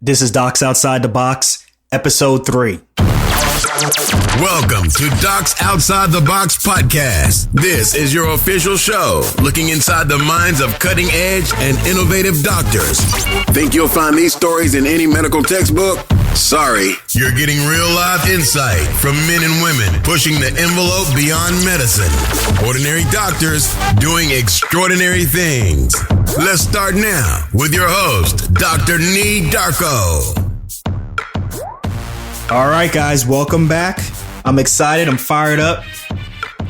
This is Docs Outside the Box, Episode 3. Welcome to Docs Outside the Box podcast. This is your official show, looking inside the minds of cutting-edge and innovative doctors. Think you'll find these stories in any medical textbook? Sorry, you're getting real life insight from men and women pushing the envelope beyond medicine. Ordinary doctors doing extraordinary things. Let's start now with your host, Dr. Nee Darko. All right, guys, welcome back. I'm excited. I'm fired up.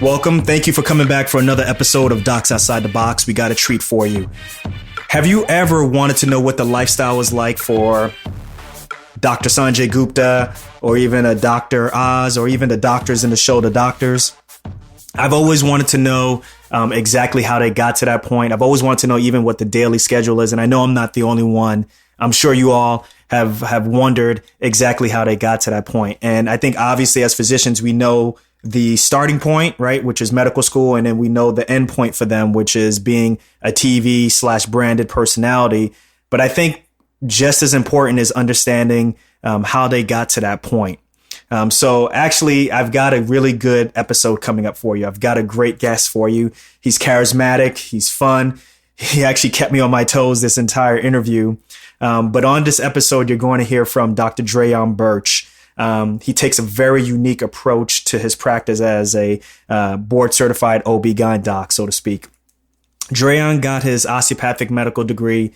Welcome. Thank you for coming back for another episode of Docs Outside the Box. We got a treat for you. Have you ever wanted to know what the lifestyle was like for Dr. Sanjay Gupta or even a Dr. Oz or even the doctors in the show, The Doctors? I've always wanted to know exactly how they got to that point. I've always wanted to know even what the daily schedule is. And I know I'm not the only one. I'm sure you all have wondered exactly how they got to that point. And I think obviously as physicians, we know the starting point, right, which is medical school. And then we know the end point for them, which is being a TV/branded personality. But I think just as important is understanding how they got to that point. So actually, I've got a really good episode coming up for you. I've got a great guest for you. He's charismatic. He's fun. He actually kept me on my toes this entire interview. But on this episode, you're going to hear from Dr. Draion Burch. He takes a very unique approach to his practice as a board-certified OB-GYN doc, so to speak. Draion got his osteopathic medical degree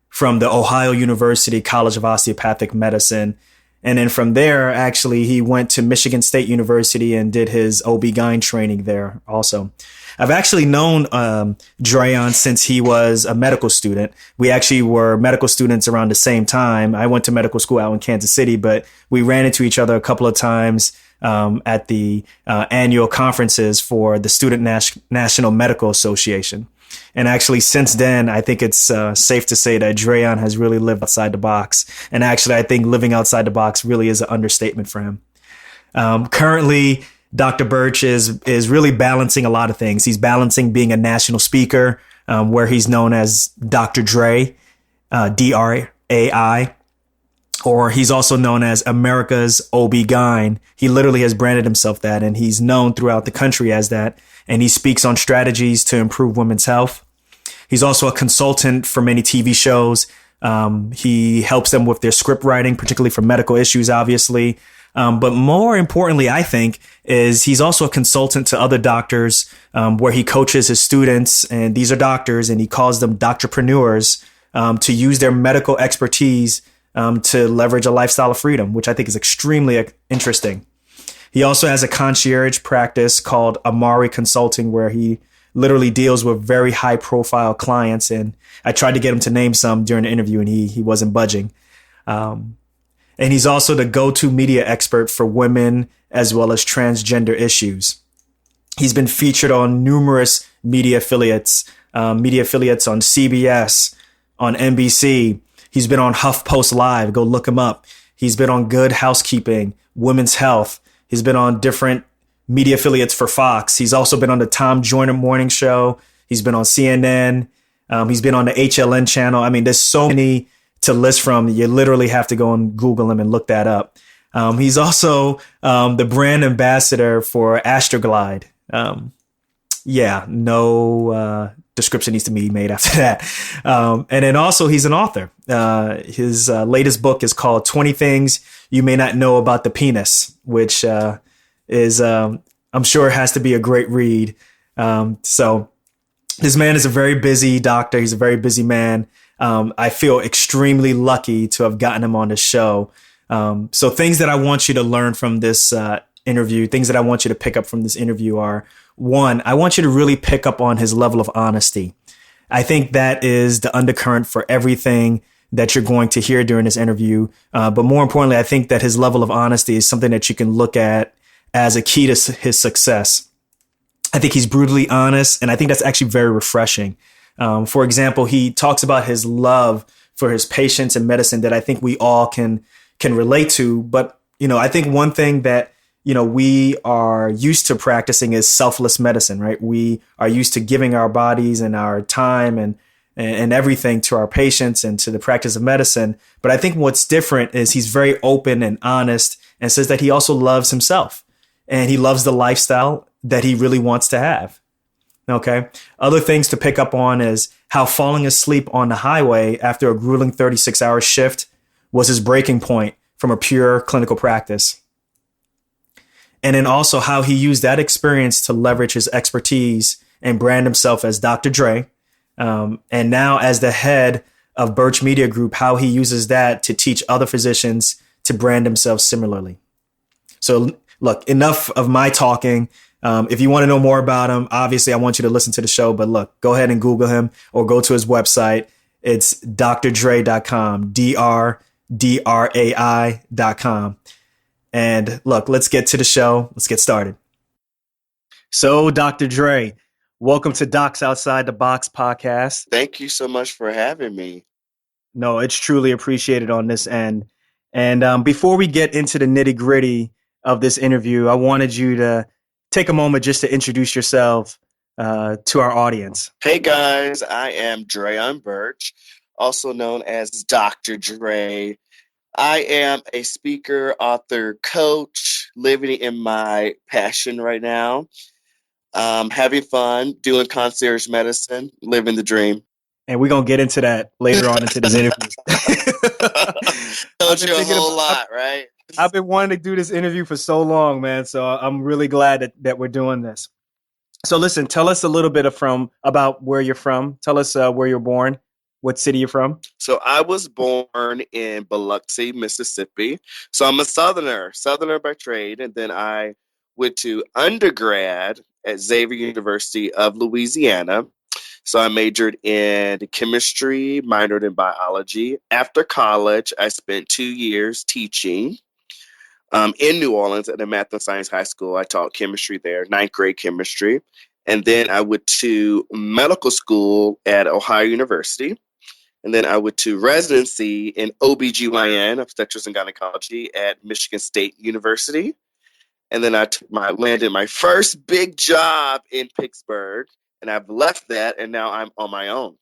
from the Ohio University College of Osteopathic Medicine. And then from there, actually, he went to Michigan State University and did his OB-GYN training there also. I've actually known Draion since he was a medical student. We actually were medical students around the same time. I went to medical school out in Kansas City, but we ran into each other a couple of times at the annual conferences for the Student National Medical Association. And actually, since then, I think it's safe to say that Draion has really lived outside the box. And actually, I think living outside the box really is an understatement for him. Currently, Dr. Burch is really balancing a lot of things. He's balancing being a national speaker, where he's known as Dr. Drai, D-R-A-I, or he's also known as America's OB-GYN. He literally has branded himself that, and he's known throughout the country as that. And he speaks on strategies to improve women's health. He's also a consultant for many TV shows. He helps them with their script writing, particularly for medical issues, obviously. But more importantly, I think, is he's also a consultant to other doctors where he coaches his students. And these are doctors, and he calls them doctorpreneurs to use their medical expertise to leverage a lifestyle of freedom, which I think is extremely interesting. He also has a concierge practice called Amari Consulting, where he literally deals with very high profile clients. And I tried to get him to name some during the interview, and he wasn't budging. And he's also the go-to media expert for women as well as transgender issues. He's been featured on numerous media affiliates on CBS, on NBC. He's been on HuffPost Live. Go look him up. He's been on Good Housekeeping, Women's Health. He's been on different media affiliates for Fox. He's also been on the Tom Joyner Morning Show. He's been on CNN. He's been on the HLN channel. I mean, there's so many to list from. You literally have to go and Google him and look that up. He's also the brand ambassador for Astroglide. No description needs to be made after that. And then also he's an author. His latest book is called 20 Things You May Not Know About the Penis, which is, I'm sure, has to be a great read. So this man is a very busy doctor. He's a very busy man. I feel extremely lucky to have gotten him on the show. So things that I want you to learn from this interview, things that I want you to pick up from this interview are, one, I want you to really pick up on his level of honesty. I think that is the undercurrent for everything that you're going to hear during this interview. But more importantly, I think that his level of honesty is something that you can look at as a key to his success. I think he's brutally honest, and I think that's actually very refreshing. For example, he talks about his love for his patients and medicine that I think we all can relate to. But, I think one thing that we are used to practicing is selfless medicine, right? We are used to giving our bodies and our time and and everything to our patients and to the practice of medicine. But I think what's different is he's very open and honest and says that he also loves himself and he loves the lifestyle that he really wants to have. Okay. Other things to pick up on is how falling asleep on the highway after a grueling 36-hour shift was his breaking point from a pure clinical practice. And then also how he used that experience to leverage his expertise and brand himself as Dr. Drai. And now as the head of Burch Media Group, how he uses that to teach other physicians to brand themselves similarly. So look, enough of my talking. If you want to know more about him, obviously I want you to listen to the show, but look, go ahead and Google him or go to his website. It's drdrai.com, DRDRAI.com. And look, let's get to the show. Let's get started. So Dr. Drai, welcome to Docs Outside the Box podcast. Thank you so much for having me. No, it's truly appreciated on this end. And before we get into the nitty gritty of this interview, I wanted you to take a moment just to introduce yourself to our audience. Hey guys, I am Draion Burch, also known as Dr. Drai. I am a speaker, author, coach, living in my passion right now. Having fun, doing concierge medicine, living the dream. And we're going to get into that later on into this interview. Told you a whole lot, right? I've been wanting to do this interview for so long, man. So I'm really glad that we're doing this. So listen, tell us a little bit about where you're from. Tell us where you're born, what city you're from. So I was born in Biloxi, Mississippi. So I'm a Southerner by trade. And then I went to undergrad at Xavier University of Louisiana. So I majored in chemistry, minored in biology. After college, I spent 2 years teaching in New Orleans at a math and science high school. I taught chemistry there, 9th grade chemistry. And then I went to medical school at Ohio University. And then I went to residency in OBGYN, obstetrics and gynecology, at Michigan State University. And then I landed my first big job in Pittsburgh. And I've left that, and now I'm on my own.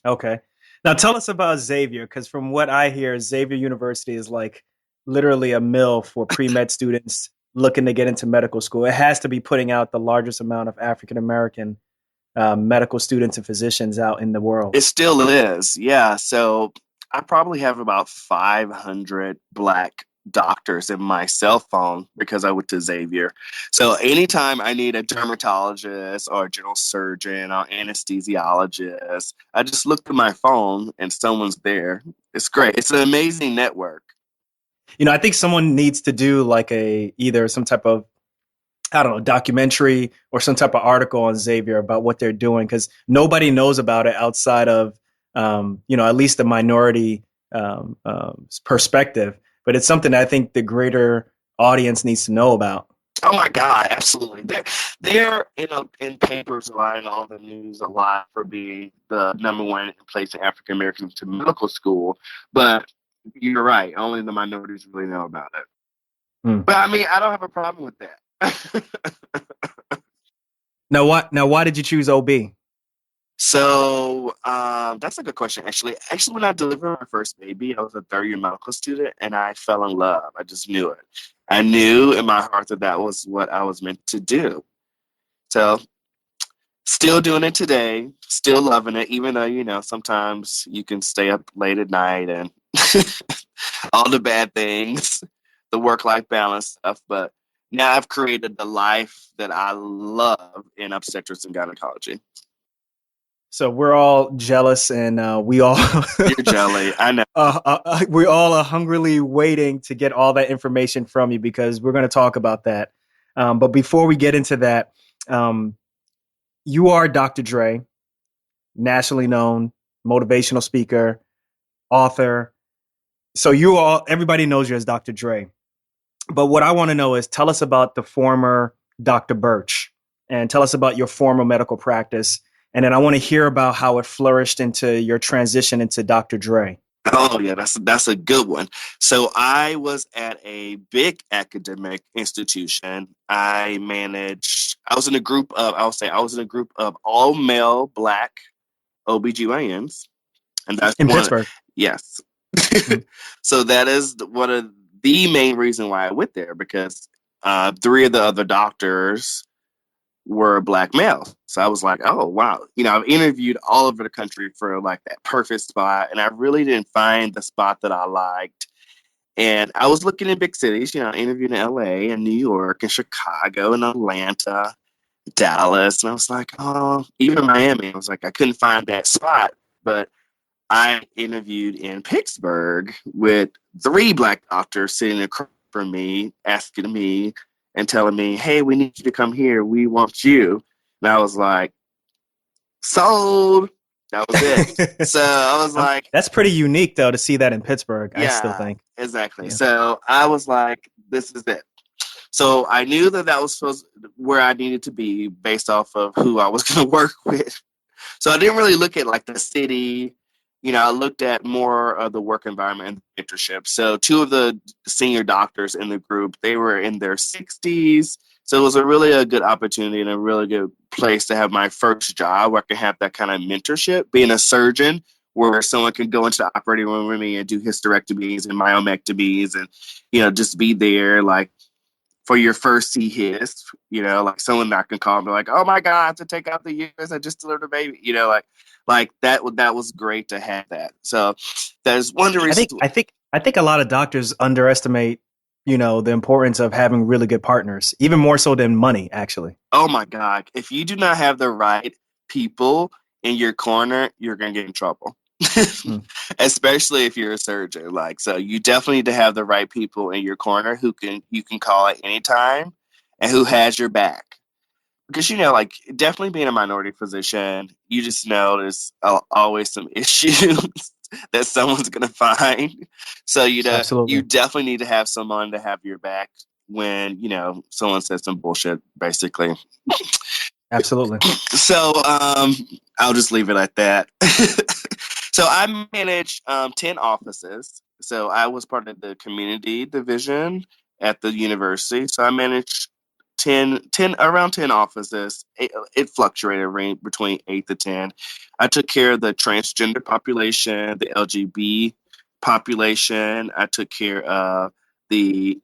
Okay. Now tell us about Xavier, because from what I hear, Xavier University is like literally a mill for pre-med students looking to get into medical school. It has to be putting out the largest amount of African-American medical students and physicians out in the world. It still is, yeah. So I probably have about 500 Black doctors in my cell phone because I went to Xavier. So anytime I need a dermatologist or a general surgeon or anesthesiologist, I just look through my phone and someone's there. It's great. It's an amazing network. You know, I think someone needs to do like either some type of, I don't know, documentary or some type of article on Xavier about what they're doing, because nobody knows about it outside of, at least the minority perspective. But it's something that I think the greater audience needs to know about. Oh my God, absolutely. They're in papers relying on the news a lot for being the number one place in African Americans to medical school. But you're right, only the minorities really know about it. But I mean, I don't have a problem with that. Now, why did you choose OB? So that's a good question, actually. Actually, when I delivered my first baby, I was a third-year medical student, and I fell in love. I just knew it. I knew in my heart that was what I was meant to do. So still doing it today, still loving it, even though, sometimes you can stay up late at night and all the bad things, the work-life balance stuff. But now I've created the life that I love in obstetrics and gynecology. So we're all jealous, and we all you're jelly. I know. We all are hungrily waiting to get all that information from you, because we're going to talk about that. But before we get into that, you are Dr. Drai, nationally known motivational speaker, author. So everybody knows you as Dr. Drai. But what I want to know is, tell us about the former Dr. Burch, and tell us about your former medical practice. And then I want to hear about how it flourished into your transition into Dr. Drai. Oh, yeah, that's a good one. So I was at a big academic institution. I was in a group of all male Black OBGYNs. And that's In one. Pittsburgh. Yes. Mm. So that is one of the main reason why I went there, because three of the other doctors were Black males. So I was like, oh, wow. I've interviewed all over the country for like that perfect spot. And I really didn't find the spot that I liked. And I was looking in big cities, interviewing in LA and New York and Chicago and Atlanta, Dallas. And I was like, oh, even Miami. I was like, I couldn't find that spot. But I interviewed in Pittsburgh with three Black doctors sitting across from me, asking me and telling me, hey, we need you to come here. We want you. And I was like, sold. That was it. So I was like, that's pretty unique though to see that in Pittsburgh. yeah, I still think. exactly. Yeah. So I was like, this is it. So I knew that was where I needed to be based off of who I was going to work with. So I didn't really look at like the city. I looked at more of the work environment and mentorship. So two of the senior doctors in the group, they were in their 60s. So it was a good opportunity and a really good place to have my first job where I could have that kind of mentorship, being a surgeon, where someone could go into the operating room with me and do hysterectomies and myomectomies and, just be there like for your first C-hist, like someone that can call me like, oh my God, I have to take out the uterus. I just delivered a baby, like that was great to have that. So there's one of the reasons. I think a lot of doctors underestimate, the importance of having really good partners, even more so than money, actually. Oh my God. If you do not have the right people in your corner, you're going to get in trouble. Especially if you're a surgeon. So you definitely need to have the right people in your corner who you can call at any time and who has your back. Because, definitely being a minority physician, you just know there's always some issues that someone's going to find. So, Absolutely. you definitely need to have someone to have your back when, someone says some bullshit, basically. Absolutely. So, I'll just leave it at that. So I managed 10 offices. So I was part of the community division at the university. So I managed around 10 offices. It fluctuated between 8 to 10. I took care of the transgender population, the LGBT population. I took care of the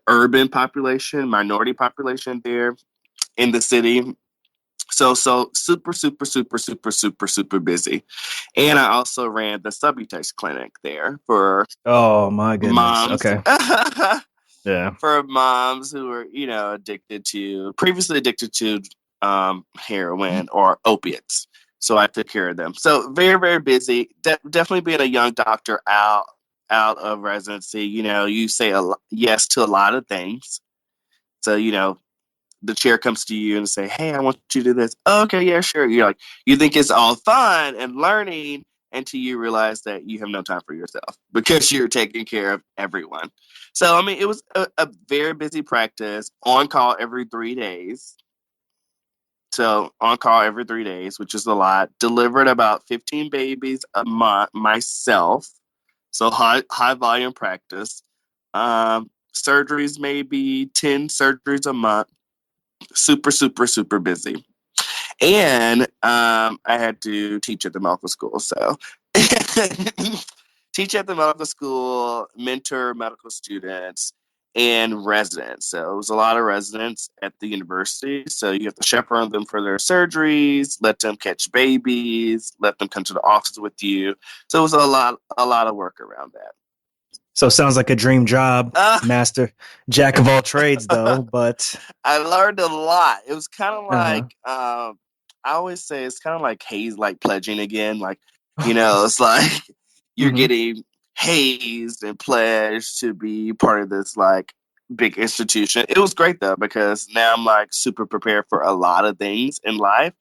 urban population, minority population there in the city. So super, super, super, super, super, super busy. And I also ran the Subutex clinic there for Oh my goodness. moms. Okay. Yeah. For moms who were, previously addicted to heroin or opiates. So I took care of them. So very, very busy. Definitely being a young doctor out of residency, you say yes to a lot of things. So, the chair comes to you and say, hey, I want you to do this. Oh, okay, yeah, sure. You think it's all fun and learning until you realize that you have no time for yourself because you're taking care of everyone. So, it was a very busy practice, on call every 3 days. So on call every 3 days, which is a lot. Delivered about 15 babies a month myself. So high volume practice. Surgeries, maybe 10 surgeries a month. Super, super, super busy. And I had to teach at the medical school. So teach at the medical school, mentor medical students and residents. So it was a lot of residents at the university. So you have to chaperone them for their surgeries, let them catch babies, let them come to the office with you. So it was a lot of work around that. So it sounds like a dream job, master, jack of all trades, though. But I learned a lot. It was kind of like I always say it's kind of like haze, like pledging again. Like it's like you're getting hazed and pledged to be part of this like big institution. It was great though because now I'm like super prepared for a lot of things in life.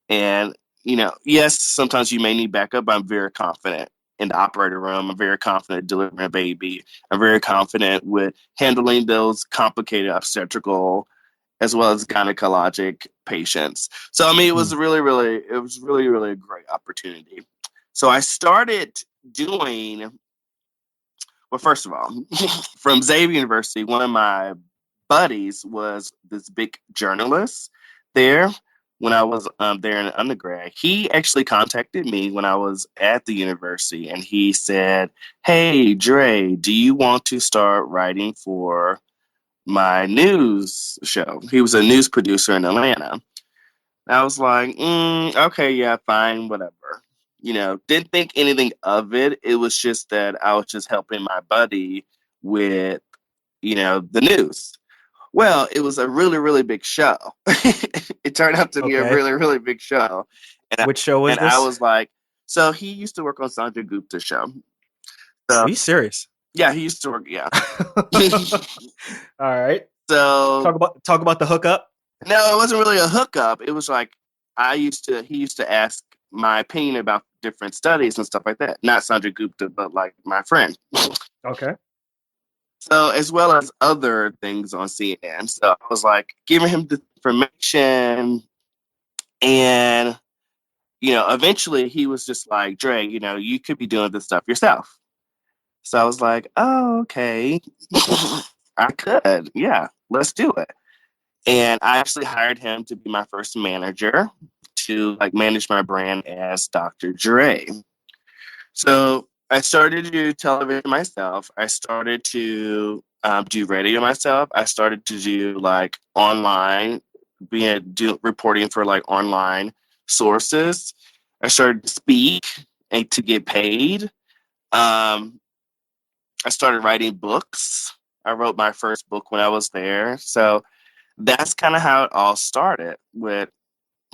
And yes, sometimes you may need backup, but I'm very confident in the operating room. I'm very confident delivering a baby. I'm very confident with handling those complicated obstetrical as well as gynecologic patients. So it was really a great opportunity. So I started doing, well, first of all, from Xavier University, one of my buddies was this big journalist there. when I was there in undergrad. He actually contacted me when I was at the university, and he said, "Hey, Dre, do you want to start writing for my news show?" He was a news producer in Atlanta. I was like, okay, yeah, fine, whatever. Didn't think anything of it. It was just that I was just helping my buddy with, the news. Well, it was a really, really big show. It turned out to be a Okay. really, really big show. Which show was I this? was like, so he used to work on Sanjay Gupta's show. So, Are you serious? yeah, he used to work, yeah. All right. So Talk about the hookup. no, it wasn't really a hookup. It was like he used to ask my opinion about different studies and stuff like that. Not Sanjay Gupta, but like my friend. Okay. So as well as other things on CNN. So I was like giving him the information, and eventually he was just like, Dre, you could be doing this stuff yourself. So I was like, oh, okay. I could. Yeah, let's do it. And I actually hired him to be my first manager to like manage my brand as Dr. Dre. So I started to do television myself. I started to do radio myself. I started to do like online, reporting for like online sources. I started to speak and to get paid. Um, I started writing books. I wrote my first book when I was there. So that's kind of how it all started, with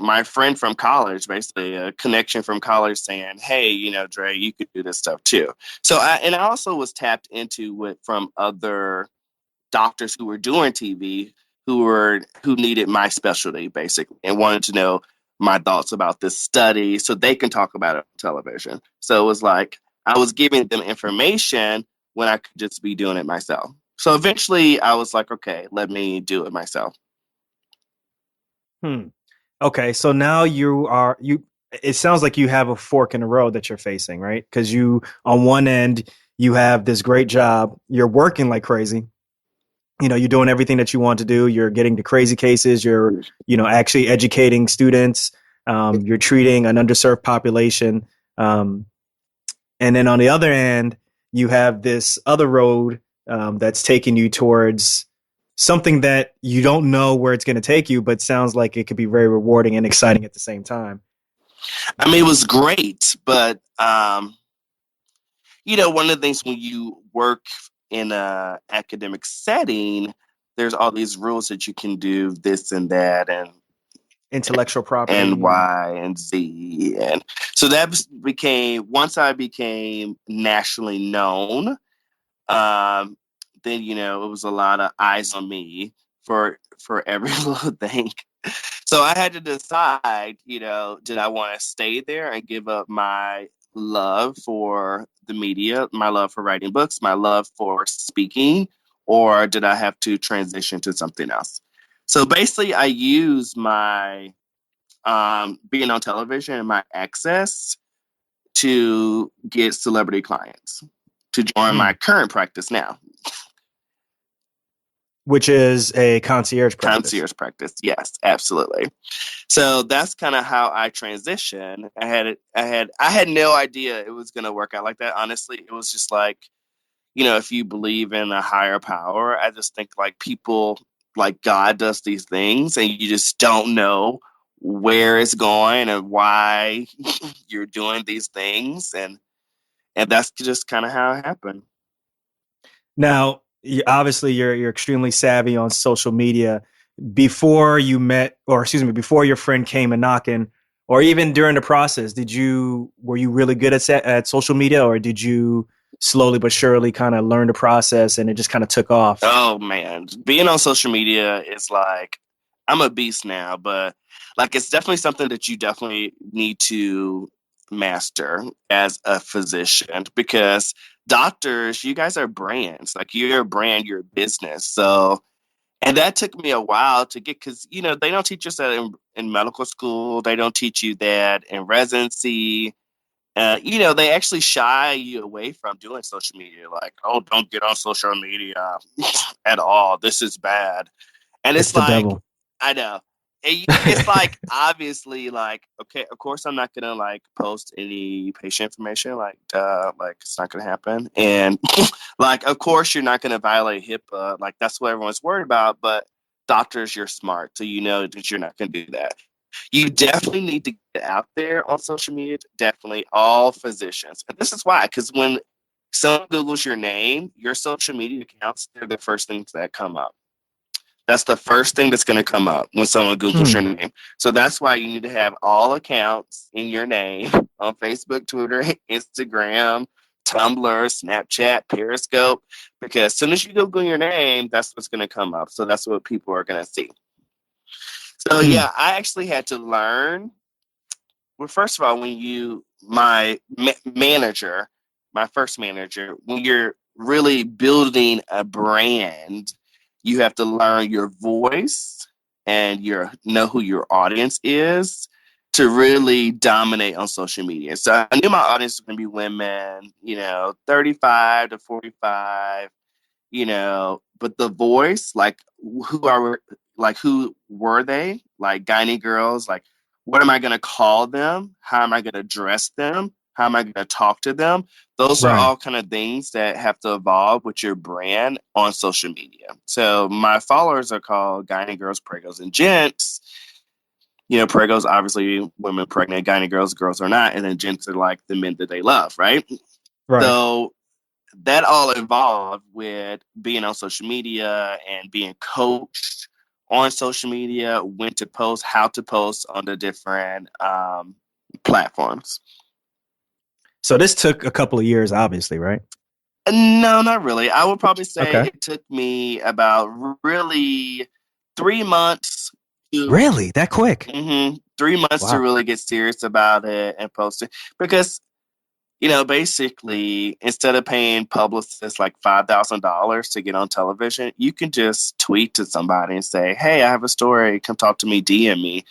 my friend from college, basically a connection from college saying, hey, Dre, you could do this stuff too. So I also was tapped into it from other doctors who were doing TV, who needed my specialty basically and wanted to know my thoughts about this study so they can talk about it on television. So it was like I was giving them information when I could just be doing it myself. So eventually I was like, okay, let me do it myself. Okay, so now you. It sounds like you have a fork in the road that you're facing, right? Because you, on one end, you have this great job. You're working like crazy. You're doing everything that you want to do. You're getting to crazy cases. You're, actually educating students. You're treating an underserved population. And then on the other end, you have this other road that's taking you towards something that you don't know where it's going to take you, but sounds like it could be very rewarding and exciting at the same time. I mean, it was great, but one of the things when you work in a academic setting, there's all these rules that you can do this and that, and Intellectual property and Y and Z, and so that became, once I became nationally known, then it was a lot of eyes on me for every little thing. So I had to decide, did I want to stay there and give up my love for the media, my love for writing books, my love for speaking, or did I have to transition to something else? So basically, I use my being on television and my access to get celebrity clients to join my current practice now. Which is a concierge practice. Concierge practice, yes, absolutely. So that's kind of how I transitioned. I had no idea it was going to work out like that. Honestly, it was just like, if you believe in a higher power, I just think like people, like God does these things and you just don't know where it's going and why you're doing these things. And that's just kind of how it happened. Now, obviously, you're extremely savvy on social media. Before you met, or excuse me, before your friend came and knocking, or even during the process, were you really good at social media, or did you slowly but surely kind of learn the process and it just kind of took off? Oh man, being on social media is like, I'm a beast now, but like it's definitely something that you definitely need to master as a physician, because doctors, you guys are brands. Like you're a brand, you're a business. So, and that took me a while to get, because they don't teach us that in medical school. They don't teach you that in residency. They actually shy you away from doing social media. Like, oh, don't get on social media at all. This is bad. And It's it's the like, devil. I know. it's like, obviously, like, okay, of course I'm not gonna like post any patient information, like like it's not gonna happen. And like, of course you're not gonna violate HIPAA, like that's what everyone's worried about. But doctors, you're smart, so you know that you're not gonna do that. You definitely need to get out there on social media. Definitely, all physicians, and this is why, because when someone Googles your name, your social media accounts, they're the first things that come up. That's the first thing that's going to come up when someone Googles your name. So that's why you need to have all accounts in your name on Facebook, Twitter, Instagram, Tumblr, Snapchat, Periscope, because as soon as you Google your name, that's what's going to come up. So that's what people are going to see. So yeah, I actually had to learn. Well, first of all, when my manager, my first manager, when you're really building a brand, you have to learn your voice and know who your audience is to really dominate on social media. So I knew my audience was going to be women, 35 to 45, but the voice, like who were they? Like gynae girls, like what am I going to call them? How am I going to dress them? How am I going to talk to them? Those are all kind of things that have to evolve with your brand on social media. So my followers are called gynae girls, pregos, and gents. Pregos, obviously women pregnant, gynae girls are not, and then gents are like the men that they love, right? So that all involved with being on social media and being coached on social media, when to post, how to post on the different platforms. So this took a couple of years, obviously, right? No, not really. I would probably say it took me about really 3 months. Really? That quick? 3 months to really get serious about it and post it. Because basically, instead of paying publicists like $5,000 to get on television, you can just tweet to somebody and say, "Hey, I have a story. Come talk to me. DM me."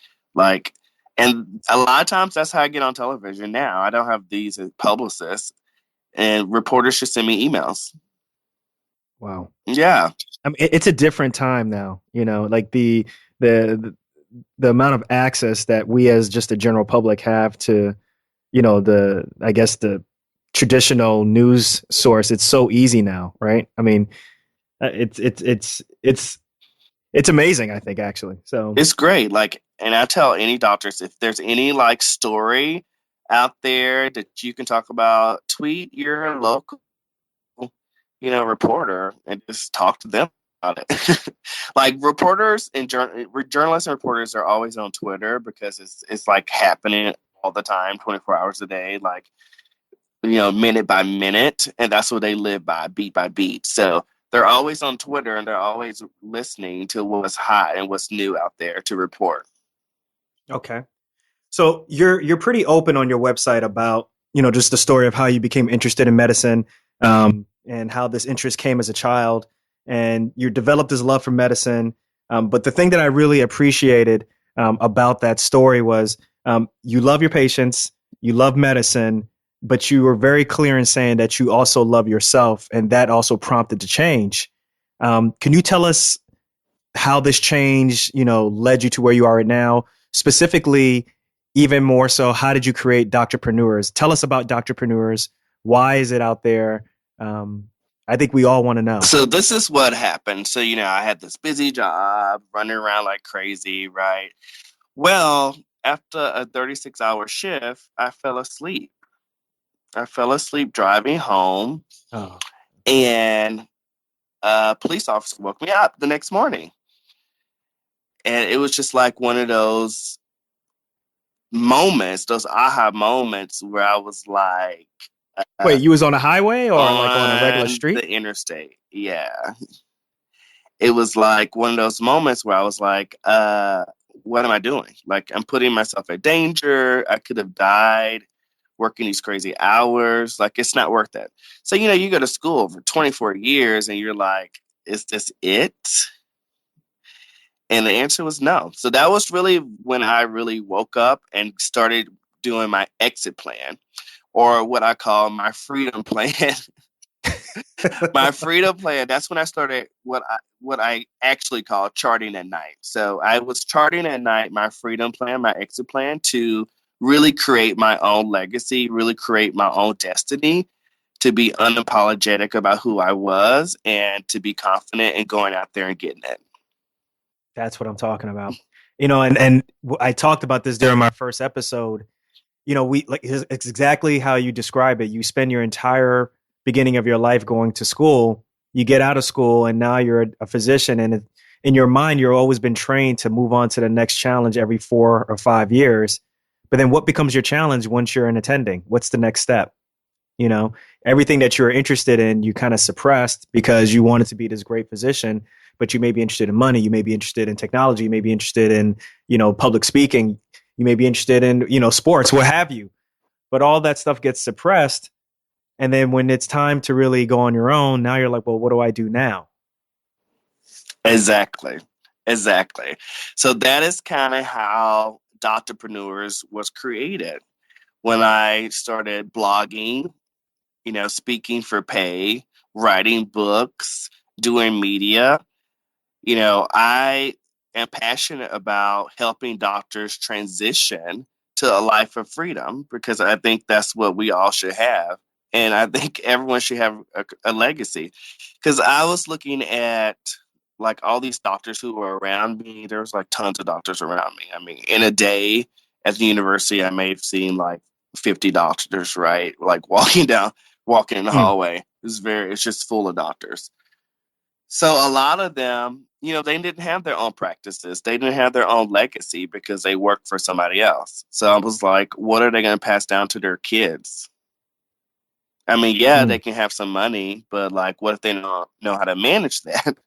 And a lot of times that's how I get on television now. I don't have these publicists, and reporters just send me emails. Wow. Yeah. I mean, it's a different time now. Like the amount of access that we as just the general public have to the traditional news source. It's so easy now, right? I mean, it's amazing, I think, actually. So it's great. And I tell any doctors, if there's any story out there that you can talk about, tweet your local, reporter and just talk to them about it. Like reporters and journalists and reporters are always on Twitter because it's like happening all the time, 24 hours a day, minute by minute. And that's what they live by beat. So they're always on Twitter and they're always listening to what's hot and what's new out there to report. Okay. So you're pretty open on your website about, just the story of how you became interested in medicine, and how this interest came as a child, and you developed this love for medicine. But the thing that I really appreciated about that story was you love your patients, you love medicine, but you were very clear in saying that you also love yourself, and that also prompted the change. Can you tell us how this change, led you to where you are right now? Specifically, even more so, how did you create Doctorpreneurs? Tell us about Doctorpreneurs. Why is it out there? I think we all want to know. So this is what happened. So, I had this busy job, running around like crazy, right? Well, after a 36-hour shift, I fell asleep. Driving home. Oh. And a police officer woke me up the next morning. And it was just like one of those moments, those aha moments where I was like... Wait, you was on a highway or like on a regular street? The interstate, yeah. It was like one of those moments where I was like, what am I doing? Like, I'm putting myself in danger. I could have died working these crazy hours. Like, it's not worth it. So, you go to school for 24 years and you're like, is this it? And the answer was no. So that was really when I really woke up and started doing my exit plan, or what I call my freedom plan. My freedom plan, that's when I started what I actually call charting at night. So I was charting at night my freedom plan, my exit plan, to really create my own legacy, really create my own destiny, to be unapologetic about who I was, and to be confident in going out there and getting it. That's what I'm talking about. I talked about this during my first episode. It's exactly how you describe it. You spend your entire beginning of your life going to school. You get out of school, and now you're a physician. And in your mind, you've always been trained to move on to the next challenge every 4 or 5 years. But then, what becomes your challenge once you're in attending? What's the next step? Everything that you're interested in, you kind of suppressed because you wanted to be this great physician. But you may be interested in money. You may be interested in technology. You may be interested in, public speaking. You may be interested in, sports, what have you. But all that stuff gets suppressed. And then when it's time to really go on your own, now you're like, well, what do I do now? Exactly. So that is kind of how Doctorpreneurs was created. When I started blogging, speaking for pay, writing books, doing media, I am passionate about helping doctors transition to a life of freedom, because I think that's what we all should have. And I think everyone should have a legacy. Because I was looking at like all these doctors who were around me. There was like tons of doctors around me. I mean, in a day at the university, I may have seen like 50 doctors, right? Like walking in the hallway. It's just full of doctors. So a lot of them, they didn't have their own practices. They didn't have their own legacy because they worked for somebody else. So I was like, what are they going to pass down to their kids? I mean, yeah, they can have some money, but like, what if they don't know how to manage that?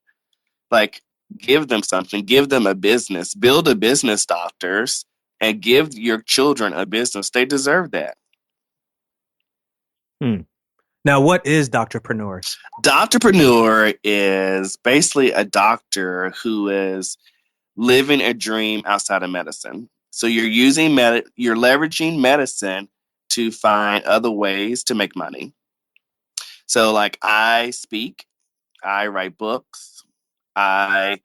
Like, give them something, give them a business, build a business, doctors, and give your children a business. They deserve that. Now, what is Doctorpreneurs? Doctorpreneur is basically a doctor who is living a dream outside of medicine. So you're leveraging medicine to find other ways to make money. So like I speak, I write books, I've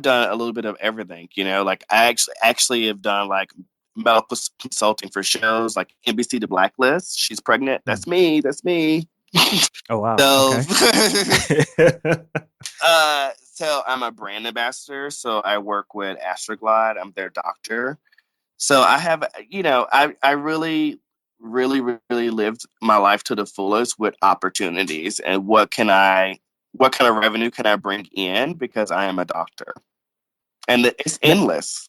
done a little bit of everything, like I actually have done like medical consulting for shows like NBC The Blacklist. She's pregnant. That's me. Oh, wow. So, Okay. so I'm a brand ambassador. So I work with Astroglide. I'm their doctor. So I have, I really, really, really lived my life to the fullest with opportunities and what kind of revenue can I bring in because I am a doctor, and it's endless.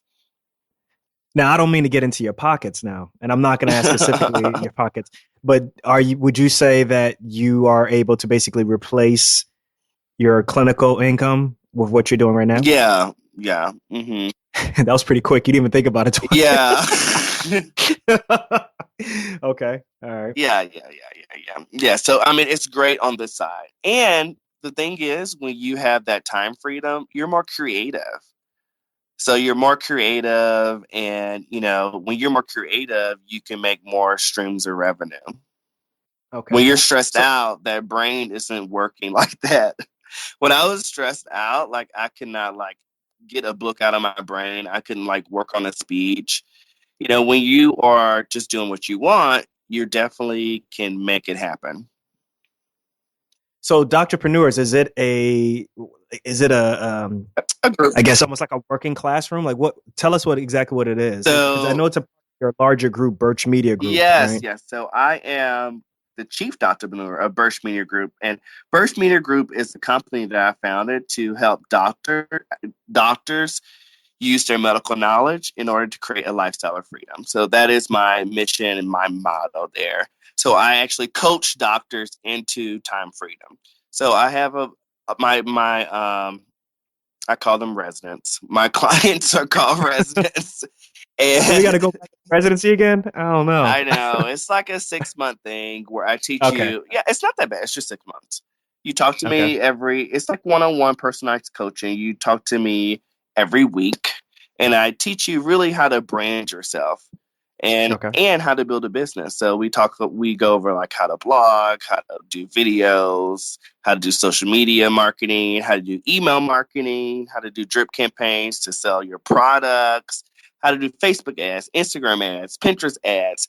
Now, I don't mean to get into your pockets now, and I'm not going to ask specifically your pockets, but would you say that you are able to basically replace your clinical income with what you're doing right now? Yeah. Mm-hmm. That was pretty quick. You didn't even think about it twice. Yeah. Okay. All right. Yeah. So, I mean, it's great on this side. And the thing is, when you have that time freedom, you're more creative. So you're more creative, and when you're more creative, you can make more streams of revenue. Okay. When you're stressed out, that brain isn't working like that. When I was stressed out, like I could not like get a book out of my brain. I couldn't like work on a speech. When you are just doing what you want, you definitely can make it happen. So, Doctorpreneurs, is it a group? I guess almost like a working classroom? Like tell us exactly what it is. So, 'cause I know it's your larger group, Burch Media Group. Yes, right? yes. So I am the chief doctorpreneur of Burch Media Group, and Burch Media Group is a company that I founded to help doctors use their medical knowledge in order to create a lifestyle of freedom. So that is my mission and my motto there. So I actually coach doctors into time freedom. So I have my I call them residents. My clients are called residents. And So we got to go back to residency again? I don't know. I know. It's like a 6-month thing where I teach you. Yeah, it's not that bad. It's just 6 months. You talk to me it's like one-on-one personalized coaching. You talk to me every week, and I teach you really how to brand yourself and how to build a business. So we go over like how to blog, how to do videos, how to do social media marketing, how to do email marketing, how to do drip campaigns to sell your products, how to do Facebook ads, Instagram ads, Pinterest ads.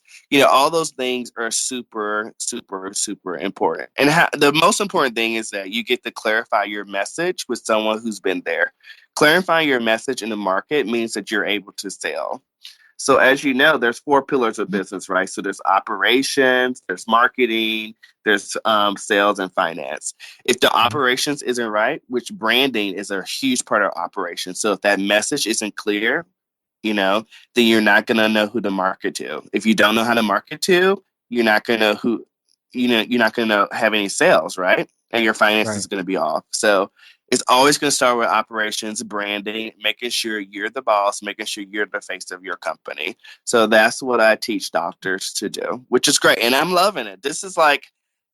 All those things are super, super, super important. And the most important thing is that you get to clarify your message with someone who's been there. Clarifying your message in the market means that you're able to sell. So as you know, there's 4 pillars of business, right? So there's operations, there's marketing, there's sales and finance. If the operations isn't right, which branding is a huge part of operations. So if that message isn't clear, then you're not going to know who to market to. If you don't know how to market to, you're not going to have any sales, right? And your finances is going to be off. So it's always going to start with operations, branding, making sure you're the boss, making sure you're the face of your company. So that's what I teach doctors to do, which is great. And I'm loving it. This is like,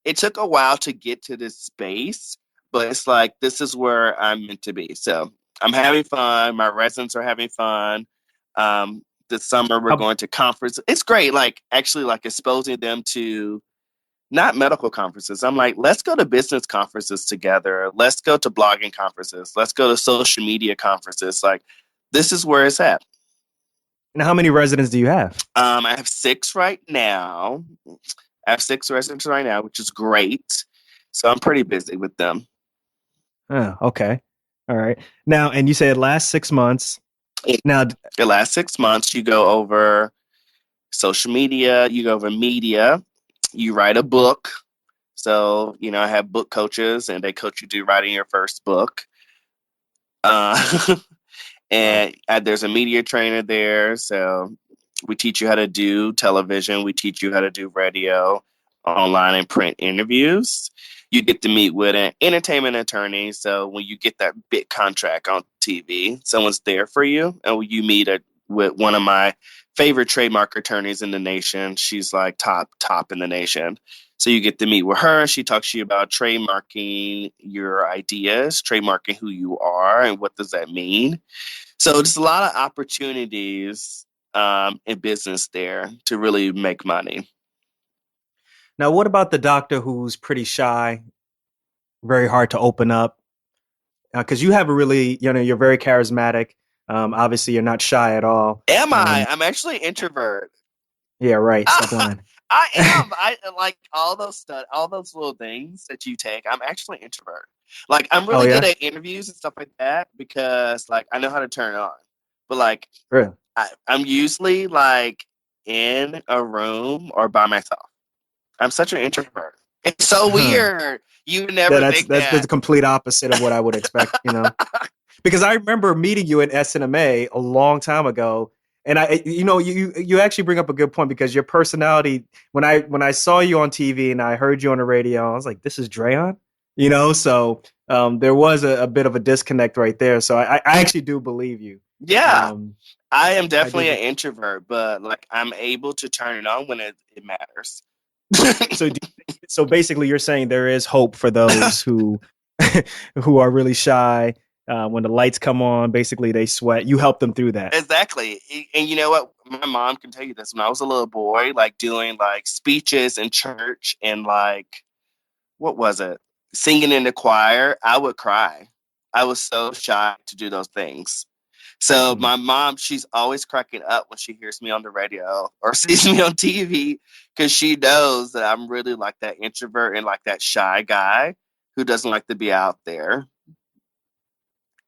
it took a while to get to this space, but it's like, this is where I'm meant to be. So I'm having fun. My residents are having fun. This summer we're going to conference. It's great. Like actually like exposing them to not medical conferences. I'm like, let's go to business conferences together. Let's go to blogging conferences. Let's go to social media conferences. Like, this is where it's at. And how many residents do you have? I have 6 right now. I have 6 residents right now, which is great. So I'm pretty busy with them. Oh, okay. All right. Now, and you said last 6 months. Now, the last 6 months, you go over social media, you go over media. You write a book. So, I have book coaches and they coach you through writing your first book. And there's a media trainer there. So we teach you how to do television. We teach you how to do radio, online and print interviews. You get to meet with an entertainment attorney. So when you get that big contract on TV, someone's there for you. And you meet with one of my favorite trademark attorneys in the nation. She's like top in the nation. So you get to meet with her. She talks to you about trademarking your ideas, trademarking who you are, and what does that mean. So there's a lot of opportunities in business there to really make money. Now, what about the doctor who's pretty shy, very hard to open up? Because you have a really, you're very charismatic. Obviously, you're not shy at all. Am I? I'm actually an introvert. Yeah, right. Stop lying. I am. I like all those little things that you take. I'm actually an introvert. Like I'm really good at interviews and stuff like that because like I know how to turn it on. But like really? I'm usually like in a room or by myself. I'm such an introvert. It's so weird. You would never think that. That's the complete opposite of what I would expect, Because I remember meeting you at SNMA a long time ago, and you actually bring up a good point because your personality. When I saw you on TV and I heard you on the radio, I was like, "This is Draion," So there was a bit of a disconnect right there. So I actually do believe you. Yeah, I am definitely an introvert, but like I'm able to turn it on when it matters. So basically, you're saying there is hope for those who are really shy. When the lights come on, basically they sweat. You help them through that. Exactly. And you know what? My mom can tell you this. When I was a little boy, like doing like speeches in church and like, what was it? Singing in the choir, I would cry. I was so shy to do those things. So my mom, she's always cracking up when she hears me on the radio or sees me on TV because she knows that I'm really like that introvert and like that shy guy who doesn't like to be out there.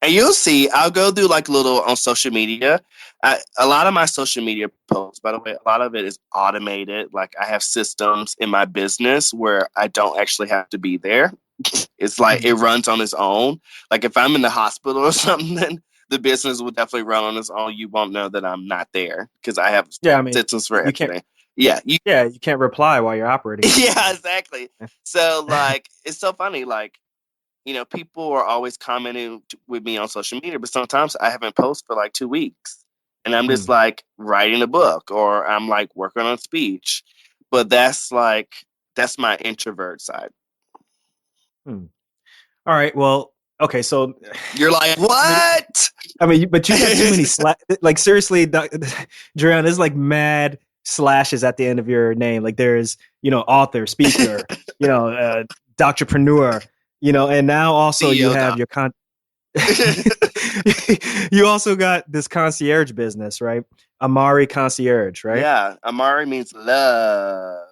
And you'll see, I'll go do like little on social media. A lot of my social media posts, by the way, a lot of it is automated. Like I have systems in my business where I don't actually have to be there. It's like it runs on its own. Like if I'm in the hospital or something, the business will definitely run on its own. You won't know that I'm not there because I have systems for everything. You can't reply while you're operating. Yeah, exactly. So like, it's so funny. Like, people are always commenting with me on social media, but sometimes I haven't posted for like 2 weeks and I'm just like writing a book or I'm like working on speech, but that's my introvert side. All right. Well, okay. So you're like, what? I mean, but you got too many like seriously, Draion is like mad slashes at the end of your name. Like there's, author, speaker, doctorpreneur, and now also you CEO have your you also got this concierge business, right? Amari Concierge, right? Yeah, Amari means love,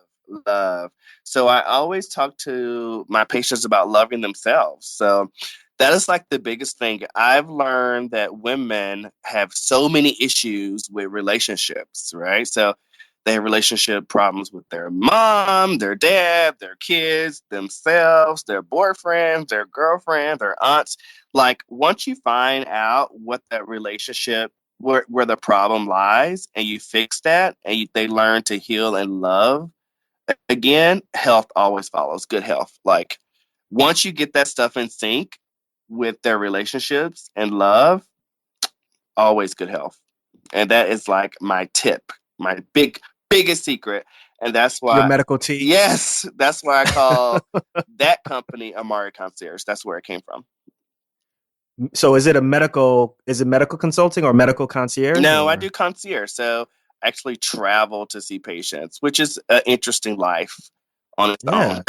love. So I always talk to my patients about loving themselves. So that is like the biggest thing. I've learned that women have so many issues with relationships, right? So they have relationship problems with their mom, their dad, their kids, themselves, their boyfriends, their girlfriend, their aunts. Like once you find out what that relationship where the problem lies and you fix that and they learn to heal and love again, health always follows, good health. Like once you get that stuff in sync with their relationships and love, always good health. And that is like my tip, my biggest secret. And that's Your why, medical tea. yes, that's why I call that company Amari Concierge. That's where it came from. So is it medical consulting or medical concierge? No, or? I do concierge. So I actually travel to see patients, which is an interesting life on its own.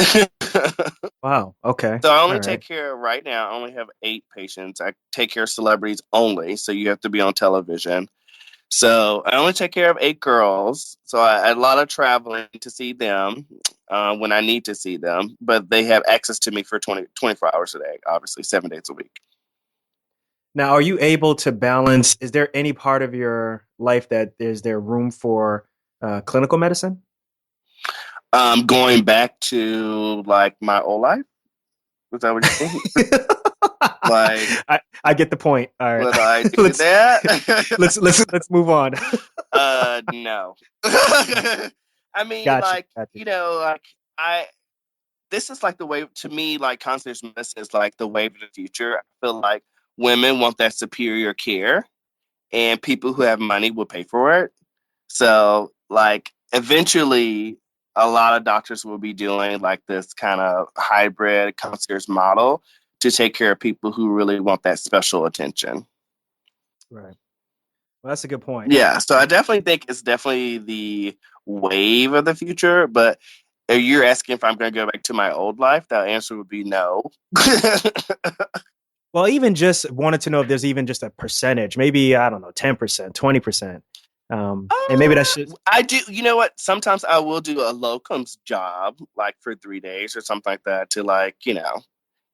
Wow. Okay. So I only take care right now. I only have 8 patients. I take care of celebrities only. So you have to be on television. So I only take care of 8 girls. So I a lot of traveling to see them when I need to see them. But they have access to me for 24 hours a day, obviously 7 days a week. Now, are you able to balance? Is there any part of your life that is there room for clinical medicine? Going back to like my old life. Was that what you think? Like I get the point. All right, would I do that? let's move on. No. I mean, Gotcha. this is like the way to me. Like concierge medicine is like the wave of the future. I feel like women want that superior care, and people who have money will pay for it. So, like, eventually, a lot of doctors will be doing like this kind of hybrid concierge model to take care of people who really want that special attention. Right. Well, that's a good point. Yeah. So I definitely think it's definitely the wave of the future. But if you're asking if I'm going to go back to my old life, that answer would be no. Well, even just wanted to know if there's even just a percentage, maybe, I don't know, 10%, 20%. And maybe that's just... I do. You know what? Sometimes I will do a locums job, like for 3 days or something like that, to like,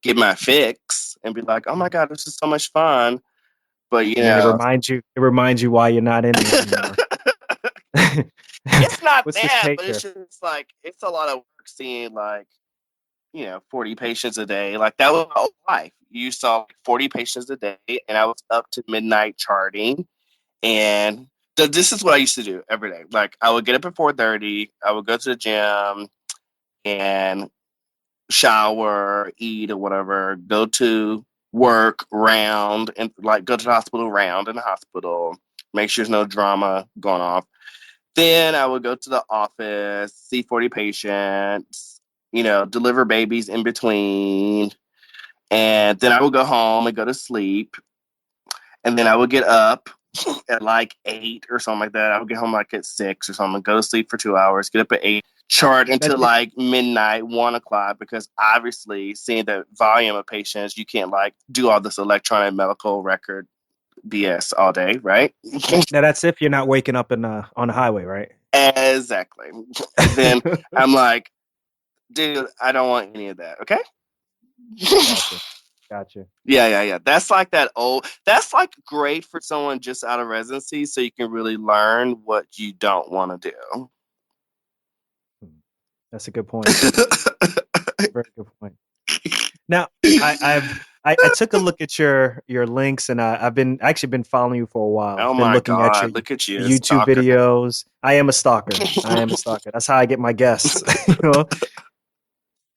get my fix and be like, oh my God, this is so much fun. But it reminds you why you're not in it anymore. It's not that, but it's just like it's a lot of work seeing like 40 patients a day. Like that was my whole life. You saw 40 patients a day, and I was up to midnight charting. And this is what I used to do every day. Like I would get up at 4:30. I would go to the gym and shower, eat or whatever. Go to work, round, and like go to the hospital, round in the hospital. Make sure there's no drama going off. Then I would go to the office, see 40 patients, deliver babies in between. And then I would go home and go to sleep. And then I would get up at like 8 or something like that. I would get home like at 6 or something, go to sleep for 2 hours, get up at 8, chart until like midnight, 1 o'clock, because obviously seeing the volume of patients, you can't like do all this electronic medical record BS all day, right? Now that's if you're not waking up on the highway, right? Exactly. And then I'm like, dude, I don't want any of that. Okay. Gotcha. Yeah. That's like that's like great for someone just out of residency, so you can really learn what you don't want to do. That's a good point. Very good point. Now, I took a look at your links, and I've been following you for a while. Oh been my looking God! at your Look at you, YouTube stalker. videos. I am a stalker. That's how I get my guests.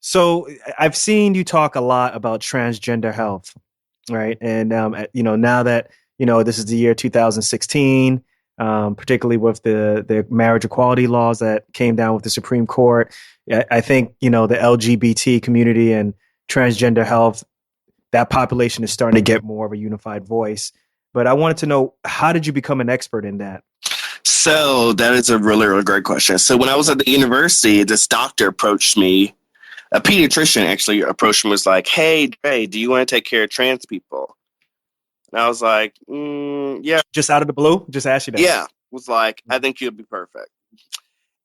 So I've seen you talk a lot about transgender health, right? And now that this is the year 2016, particularly with the marriage equality laws that came down with the Supreme Court, I think the LGBT community and transgender health, that population is starting to get more of a unified voice. But I wanted to know, how did you become an expert in that? So that is a really, really great question. So when I was at the university, this doctor approached me. A pediatrician actually approached me, was like, "Hey, Dre, do you want to take care of trans people?" And I was like, "Yeah, Just out of the blue, just ask you that. yeah." Was like, "I think you'd be perfect."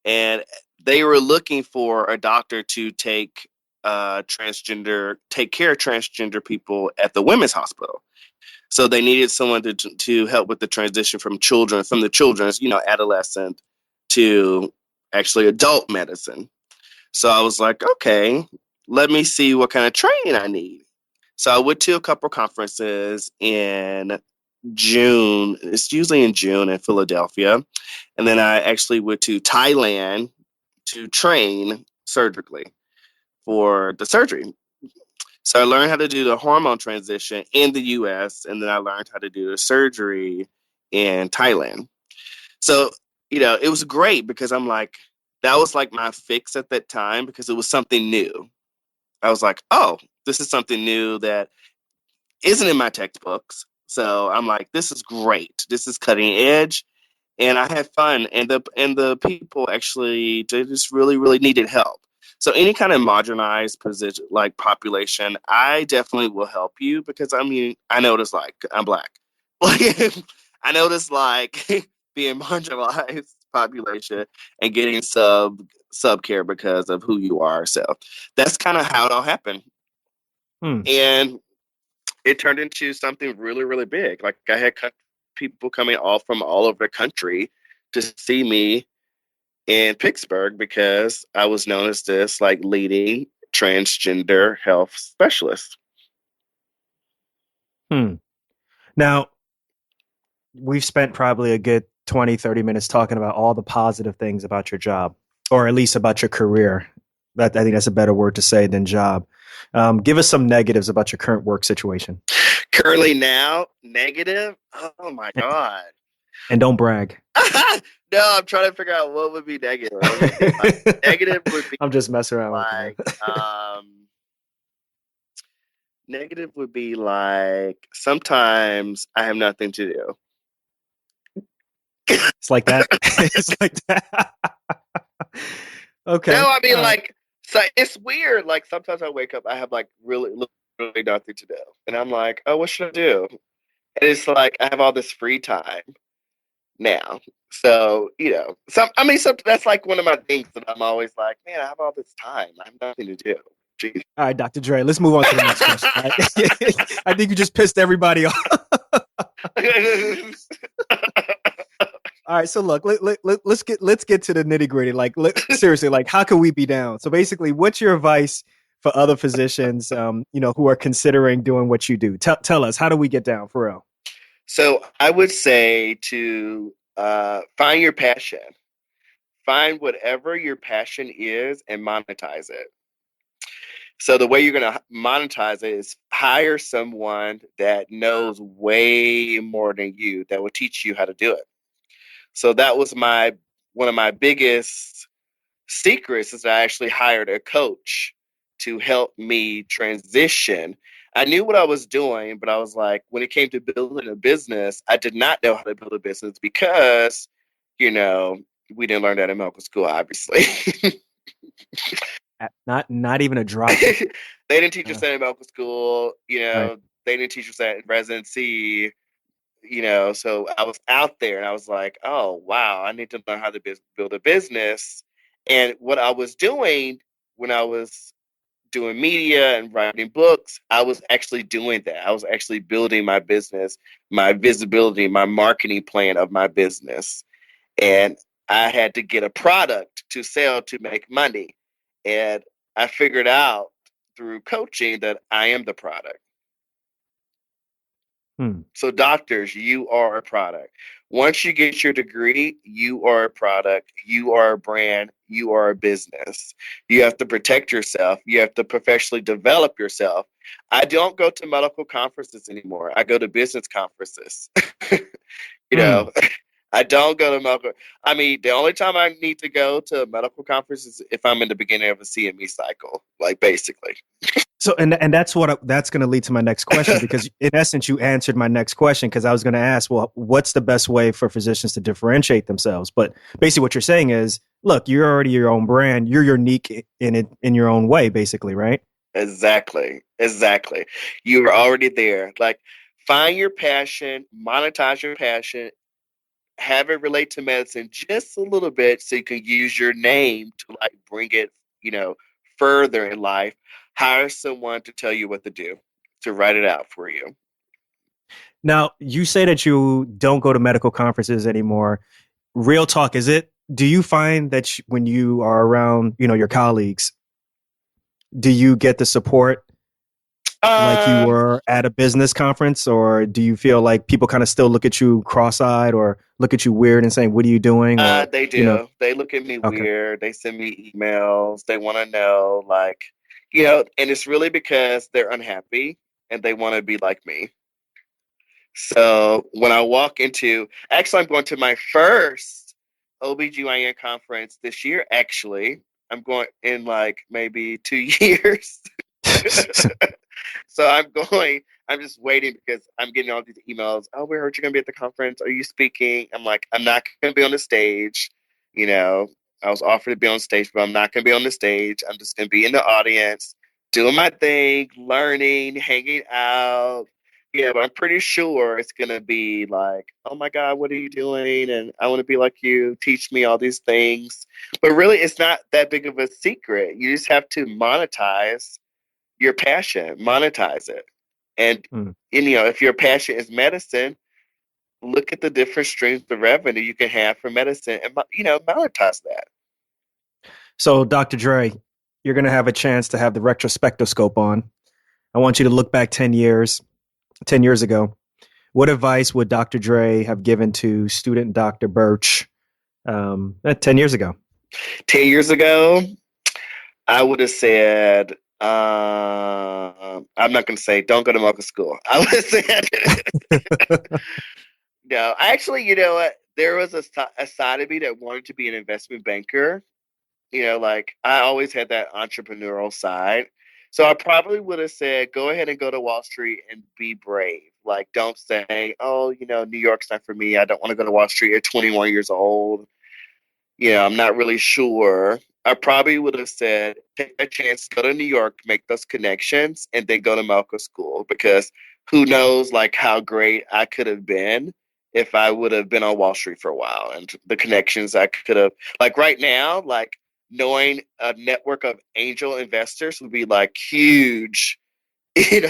And they were looking for a doctor to take care of transgender people at the women's hospital. So they needed someone to help with the transition from the children's, adolescent to actually adult medicine. So I was like, okay, let me see what kind of training I need. So I went to a couple conferences in June. It's usually in June in Philadelphia. And then I actually went to Thailand to train surgically for the surgery. So I learned how to do the hormone transition in the US, and then I learned how to do the surgery in Thailand. So, it was great because I'm like, that was like my fix at that time because it was something new. I was like, oh, this is something new that isn't in my textbooks. So I'm like, this is great. This is cutting edge. And I had fun, and the people actually, they just really, really needed help. So any kind of marginalized position, like population, I definitely will help you because I mean I know what it's like. I'm black, like I know what it's like being marginalized population and getting sub care because of who you are. So that's kind of how it all happened, and it turned into something really, really big. Like I had people coming all from all over the country to see me in Pittsburgh because I was known as this like leading transgender health specialist. Now, we've spent probably a good 20, 30 minutes talking about all the positive things about your job, or at least about your career. I think that's a better word to say than job. Give us some negatives about your current work situation. Currently now, negative? Oh my God. And don't brag. No, I'm trying to figure out what would be negative. Negative would be I'm just messing around like, with you. negative would be like sometimes I have nothing to do. It's like that. It's like that. Okay. No, I mean like so it's weird. Like sometimes I wake up, I have like really, really nothing to do, and I'm like, oh, what should I do? And it's like I have all this free time now. So that's like one of my things that I'm always like, man, I have all this time. I have nothing to do. Jeez. All right, Dr. Dre, let's move on to the next question. Right? I think you just pissed everybody off. All right, so look, let's get to the nitty gritty. Like, seriously, like, how can we be down? So basically, what's your advice for other physicians, who are considering doing what you do? Tell us, how do we get down for real? So I would say to find your passion, find whatever your passion is, and monetize it. So the way you're going to monetize it is hire someone that knows way more than you that will teach you how to do it. So that was one of my biggest secrets is I actually hired a coach to help me transition. I knew what I was doing, but I was like, when it came to building a business, I did not know how to build a business because, we didn't learn that in medical school, obviously. Not even a drop. They didn't teach us that in medical school. Right. They didn't teach us that in residency. So I was out there and I was like, oh, wow, I need to learn how to build a business. And what I was doing when I was doing media and writing books, I was actually doing that. I was actually building my business, my visibility, my marketing plan of my business. And I had to get a product to sell to make money. And I figured out through coaching that I am the product. So doctors, you are a product. Once you get your degree, you are a product. You are a brand. You are a business. You have to protect yourself. You have to professionally develop yourself. I don't go to medical conferences anymore. I go to business conferences. I don't go to medical. I mean, the only time I need to go to a medical conference is if I'm in the beginning of a CME cycle, like basically. So, and that's going to lead to my next question, because in essence, you answered my next question, because I was going to ask, well, what's the best way for physicians to differentiate themselves? But basically what you're saying is, look, you're already your own brand. You're unique in your own way, basically, right? Exactly. Exactly. You were already there. Like, find your passion, monetize your passion, have it relate to medicine just a little bit so you can use your name to like bring it, further in life. Hire someone to tell you what to do, to write it out for you. Now, you say that you don't go to medical conferences anymore. Real talk, do you find that when you are around, your colleagues, do you get the support like you Um, were at a business conference, or do you feel like people kind of still look at you cross-eyed or look at you weird and saying, "What are you doing?" Or, they do. They look at me okay. weird. They send me emails. They want to know, like, and it's really because they're unhappy and they want to be like me. So when I walk into, actually, I'm going to my first OBGYN conference this year, actually. I'm going in like maybe 2 years. So I'm just waiting because I'm getting all these emails. Oh, we heard you're going to be at the conference. Are you speaking? I'm like, I'm not going to be on the stage. You know, I was offered to be on stage, but I'm not going to be on the stage. I'm just going to be in the audience, doing my thing, learning, hanging out. Yeah, but I'm pretty sure it's going to be like, oh my God, what are you doing? And I want to be like you. Teach me all these things. But really, it's not that big of a secret. You just have to monetize your passion, monetize it. Hmm. And if your passion is medicine, look at the different streams of revenue you can have for medicine and monetize that. So, Dr. Dre, you're going to have a chance to have the retrospectoscope on. I want you to look back 10 years ago. What advice would Dr. Dre have given to student Dr. Burch 10 years ago? 10 years ago, I would have said, I'm not going to say don't go to medical school. I would have said, no. Actually, you know what? There was a side of me that wanted to be an investment banker. Like I always had that entrepreneurial side. So I probably would have said, go ahead and go to Wall Street and be brave. Like, don't say, oh, New York's not for me. I don't want to go to Wall Street at 21 years old. I'm not really sure. I probably would have said, take a chance, go to New York, make those connections, and then go to medical school because who knows, like, how great I could have been if I would have been on Wall Street for a while and the connections I could have, like, right now, like, knowing a network of angel investors would be like huge, you know,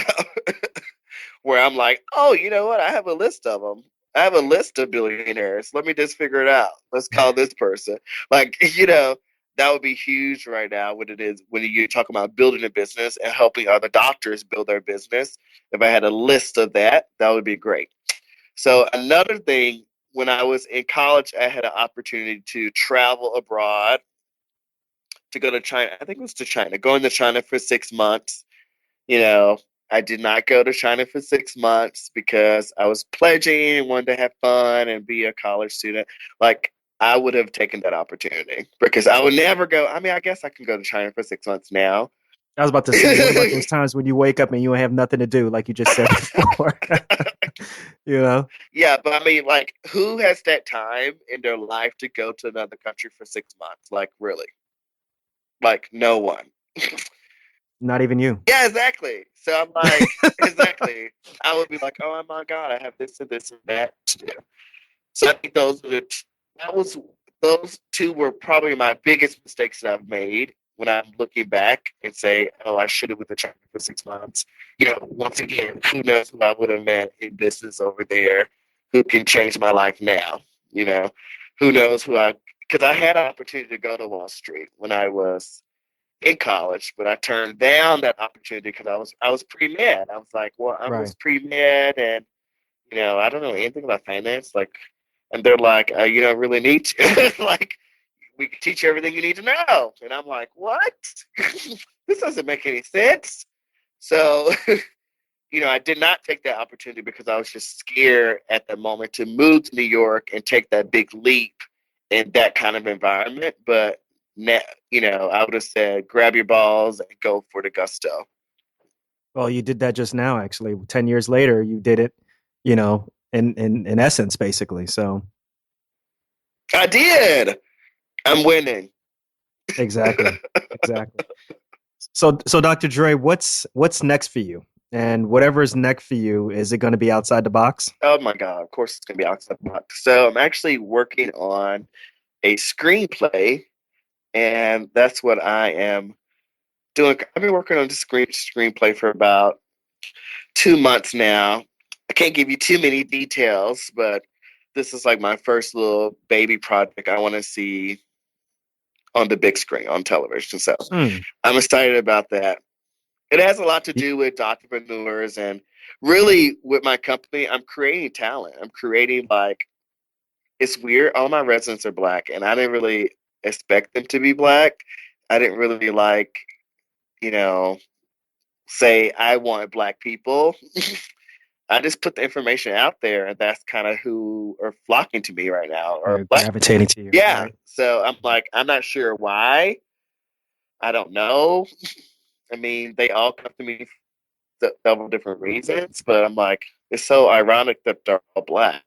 where I'm like, oh, you know what? I have a list of them. I have a list of billionaires. Let me just figure it out. Let's call this person. Like, that would be huge right now when it is when you talk about building a business and helping other doctors build their business. If I had a list of that would be great. So another thing, when I was in college, I had an opportunity to travel abroad to go to China. I think it was to China, going to China for 6 months. You know, I did not go to China for 6 months because I was pledging and wanted to have fun and be a college student. Like, I would have taken that opportunity because I would never go. I mean, I guess I can go to China for 6 months now. I was about to say, what about those times when you wake up and you have nothing to do, like you just said before? you know? Yeah, but I mean, like, who has that time in their life to go to another country for 6 months? Like, really? Like, no one. Not even you. Yeah, exactly. So I'm like, exactly. I would be like, oh my God, I have this and this and that to do. So I think that was those two were probably my biggest mistakes that I've made when I'm looking back and say, oh, I should have with the China for 6 months. Once again, who knows who I would have met in business over there who can change my life now. You know, who knows because I had an opportunity to go to Wall Street when I was in college, but I turned down that opportunity because I was pre med. I was like, well, I Right. was pre med, and I don't know anything about finance. Like, and they're like, you don't really need to. Like, we can teach you everything you need to know. And I'm like, what? This doesn't make any sense. So, I did not take that opportunity because I was just scared at the moment to move to New York and take that big leap in that kind of environment. But now, I would have said, grab your balls and go for the gusto. Well, you did that just now, actually. 10 years later, you did it, in essence, basically. So I did. I'm winning. exactly. Exactly. So Dr. Dre, what's next for you? And whatever is next for you, is it going to be outside the box? Oh my God, of course it's going to be outside the box. So I'm actually working on a screenplay, and that's what I am doing. I've been working on the screenplay for about 2 months now. I can't give you too many details, but this is like my first little baby project I want to see on the big screen on television. So Hmm. I'm excited about that. It has a lot to do with entrepreneurs and really with my company. I'm creating talent. I'm creating like, it's weird. All my residents are black, and I didn't really expect them to be black. I didn't really like, you know, say I want black people. I just put the information out there, and that's kind of who are flocking to me right now, or They're black. gravitating to you, Yeah. right? So I'm like, I'm not sure why. I don't know. I mean, they all come to me for several different reasons, but I'm like, it's so ironic that they're all black.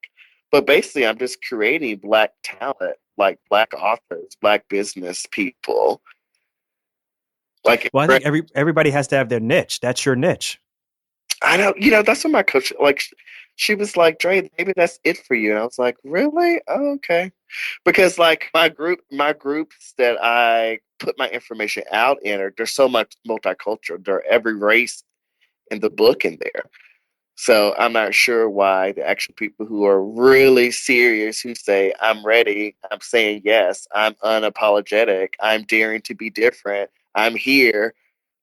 But basically, I'm just creating black talent, like black authors, black business people. Like, Well, I think everybody has to have their niche. That's your niche. I don't, that's what my coach, like, she was like, Dre, maybe that's it for you. And I was like, really? Oh, okay. Because like my groups that I put my information out in they're so much multicultural. They're every race in the book in there. So I'm not sure why the actual people who are really serious, who say, I'm ready, I'm saying yes, I'm unapologetic, I'm daring to be different, I'm here,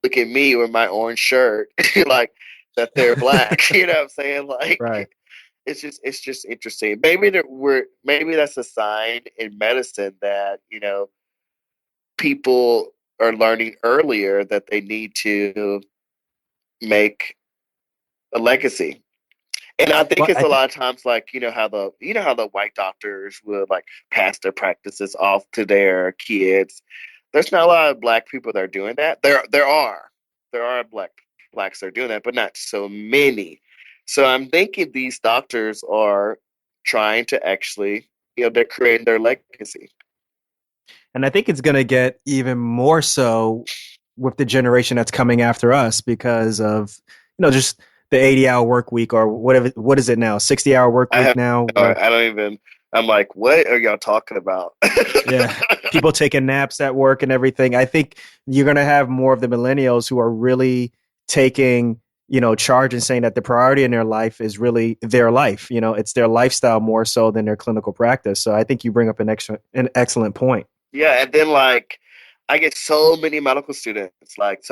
look at me with my orange shirt, like that they're black. You know what I'm saying? Right. Like it's just interesting. Maybe that's a sign in medicine that, people are learning earlier that they need to make a legacy. And I think Well, it's I a think lot of times like how the white doctors would like pass their practices off to their kids. There's not a lot of black people that are doing that. There are blacks that are doing that, but not so many. So I'm thinking these doctors are trying to actually, they're creating their legacy. and I think it's going to get even more so with the generation that's coming after us because of just the 80-hour work week, or whatever. What is it now? 60-hour work I week have now, I where don't even. I'm like, what are y'all talking about? yeah, people taking naps at work and everything. I think you're going to have more of the millennials who are really taking, charge and saying that the priority in their life is really their life. It's their lifestyle more so than their clinical practice. So I think you bring up an excellent point. Yeah, and then like I get so many medical students, like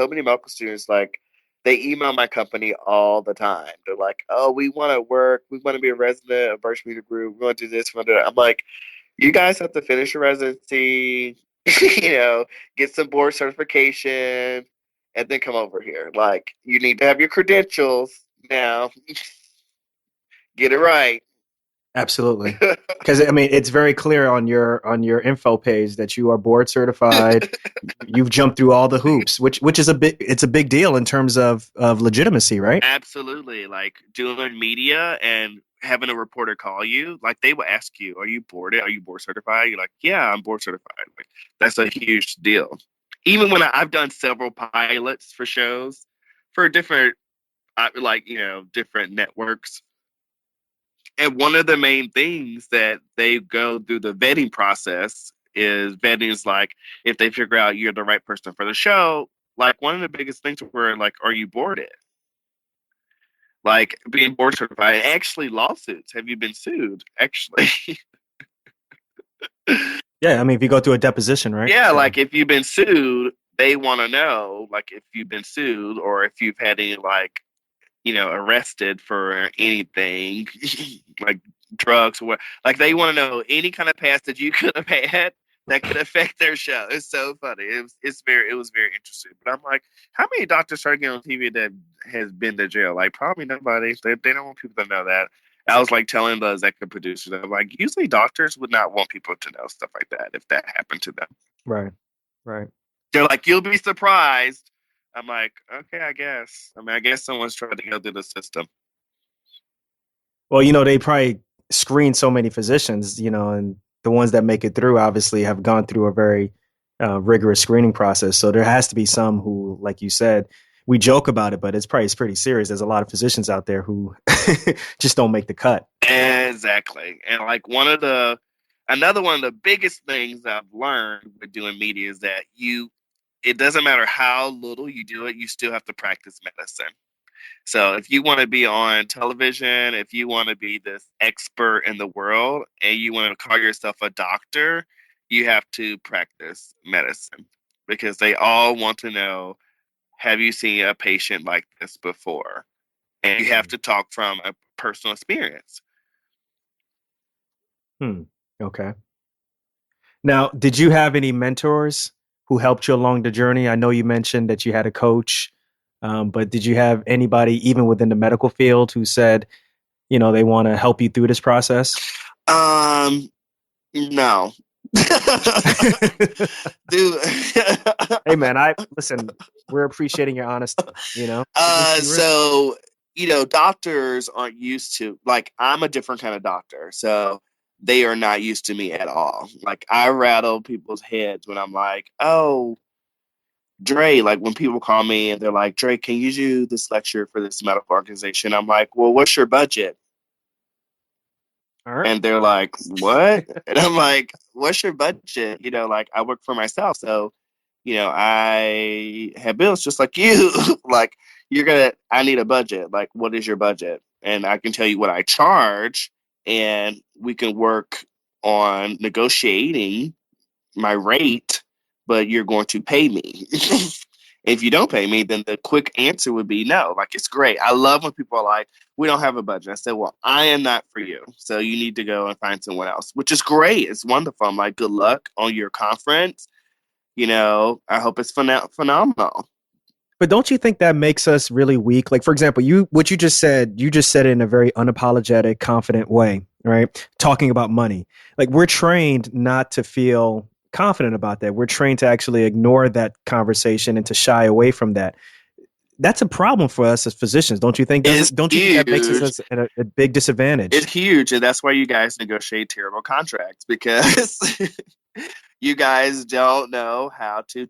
they email my company all the time. They're like, "Oh, we want to work. We want to be a resident of Birch Media Group. We want to do this. We want to do that." I'm like, "You guys have to finish your residency, get some board certification, and then come over here. Like, you need to have your credentials now. Get it right." Absolutely. Because I mean, it's very clear on your info page that you are board certified. You've jumped through all the hoops, which is a big deal in terms of legitimacy, right? Absolutely. Like doing media and having a reporter call you, like they will ask you, "Are you boarded? Are you board certified?" You're like, "Yeah, I'm board certified." Like that's a huge deal. Even when I've done several pilots for shows for different, different networks, and one of the main things that they go through the vetting process is like if they figure out you're the right person for the show. Like one of the biggest things were like, "Are you boarded?" Like being board certified, and actually lawsuits. Have you been sued? Actually, Yeah, I mean, if you go through a deposition, right? yeah. So Like if you've been sued, they want to know, like if you've been sued or if you've had any, like arrested for anything, like drugs or what. Like they want to know any kind of past that you could have had that could affect their show. It's so funny. It was very interesting. But I'm like, how many doctors start getting on TV that has been to jail? Like probably nobody. They don't want people to know that. I was like telling the executive producers, I'm like, usually doctors would not want people to know stuff like that if that happened to them. right, right. They're like, you'll be surprised. I'm like, okay, I guess. I mean, I guess someone's trying to go through the system. Well, they probably screen so many physicians, and the ones that make it through obviously have gone through a very rigorous screening process. So there has to be some who, like you said, we joke about it, but it's pretty serious. There's a lot of physicians out there who just don't make the cut. Exactly. And like another one of the biggest things I've learned with doing media is that it doesn't matter how little you do it, you still have to practice medicine. So if you want to be on television, if you want to be this expert in the world and you want to call yourself a doctor, you have to practice medicine because they all want to know, have you seen a patient like this before? And you have to talk from a personal experience. Okay. Now, did you have any mentors who helped you along the journey? I know you mentioned that you had a coach, but did you have anybody, even within the medical field, who said, they want to help you through this process? No. Dude. Hey man, listen, we're appreciating your honesty, So, doctors aren't used to, like, I'm a different kind of doctor. So they are not used to me at all. Like, I rattle people's heads when I'm like, oh, Dre, like when people call me and they're like, Dre, can you do this lecture for this medical organization? I'm like, well, what's your budget? All right. And they're like, what? And I'm like, what's your budget? Like I work for myself. So, I have bills just like you. Like I need a budget. Like, what is your budget? And I can tell you what I charge and we can work on negotiating my rate, but you're going to pay me. If you don't pay me, then the quick answer would be no. Like, it's great. I love when people are like, we don't have a budget. I said, well, I am not for you. So you need to go and find someone else, which is great. It's wonderful. I'm like, good luck on your conference. I hope it's phenomenal. But don't you think that makes us really weak? Like, for example, what you just said it in a very unapologetic, confident way, right? Talking about money. Like, we're trained not to feel confident about that. We're trained to actually ignore that conversation and to shy away from that. That's a problem for us as physicians, don't you think? Don't you think that makes us at a big disadvantage? It's huge, and that's why you guys negotiate terrible contracts, because you guys don't know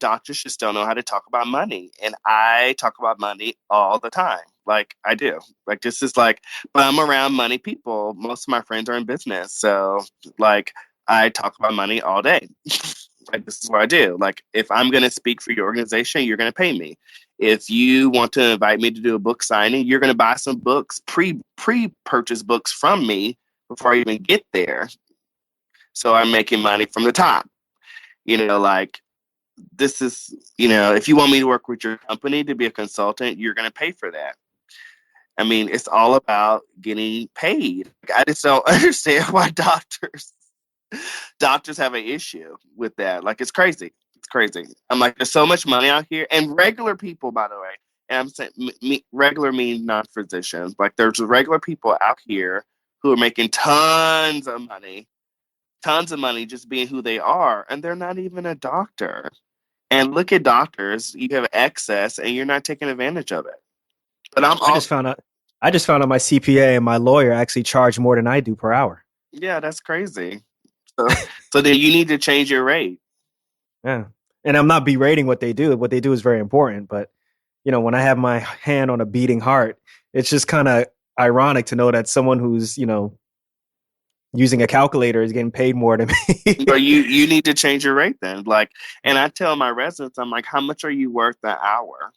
doctors just don't know how to talk about money. And I talk about money all the time. Like, I do. Like, this is like, but I'm around money people. Most of my friends are in business. So, like, I talk about money all day. Like, this is what I do. Like, if I'm going to speak for your organization, you're going to pay me. If you want to invite me to do a book signing, you're going to buy some books, pre-purchase books from me before I even get there. So I'm making money from the top. Like, this is, if you want me to work with your company to be a consultant, you're going to pay for that. I mean, it's all about getting paid. I just don't understand why doctors have an issue with that. Like, it's crazy. It's crazy. I'm like, there's so much money out here, and regular people, by the way. And I'm saying regular means not physicians. Like, there's regular people out here who are making tons of money just being who they are, and they're not even a doctor. And look at doctors, you have excess, and you're not taking advantage of it. But I just found out my CPA and my lawyer actually charge more than I do per hour. Yeah, that's crazy. So then you need to change your rate. Yeah. And I'm not berating what they do. What they do is very important. But, when I have my hand on a beating heart, it's just kind of ironic to know that someone who's, using a calculator is getting paid more than me. But you need to change your rate then. Like, and I tell my residents, I'm like, how much are you worth an hour?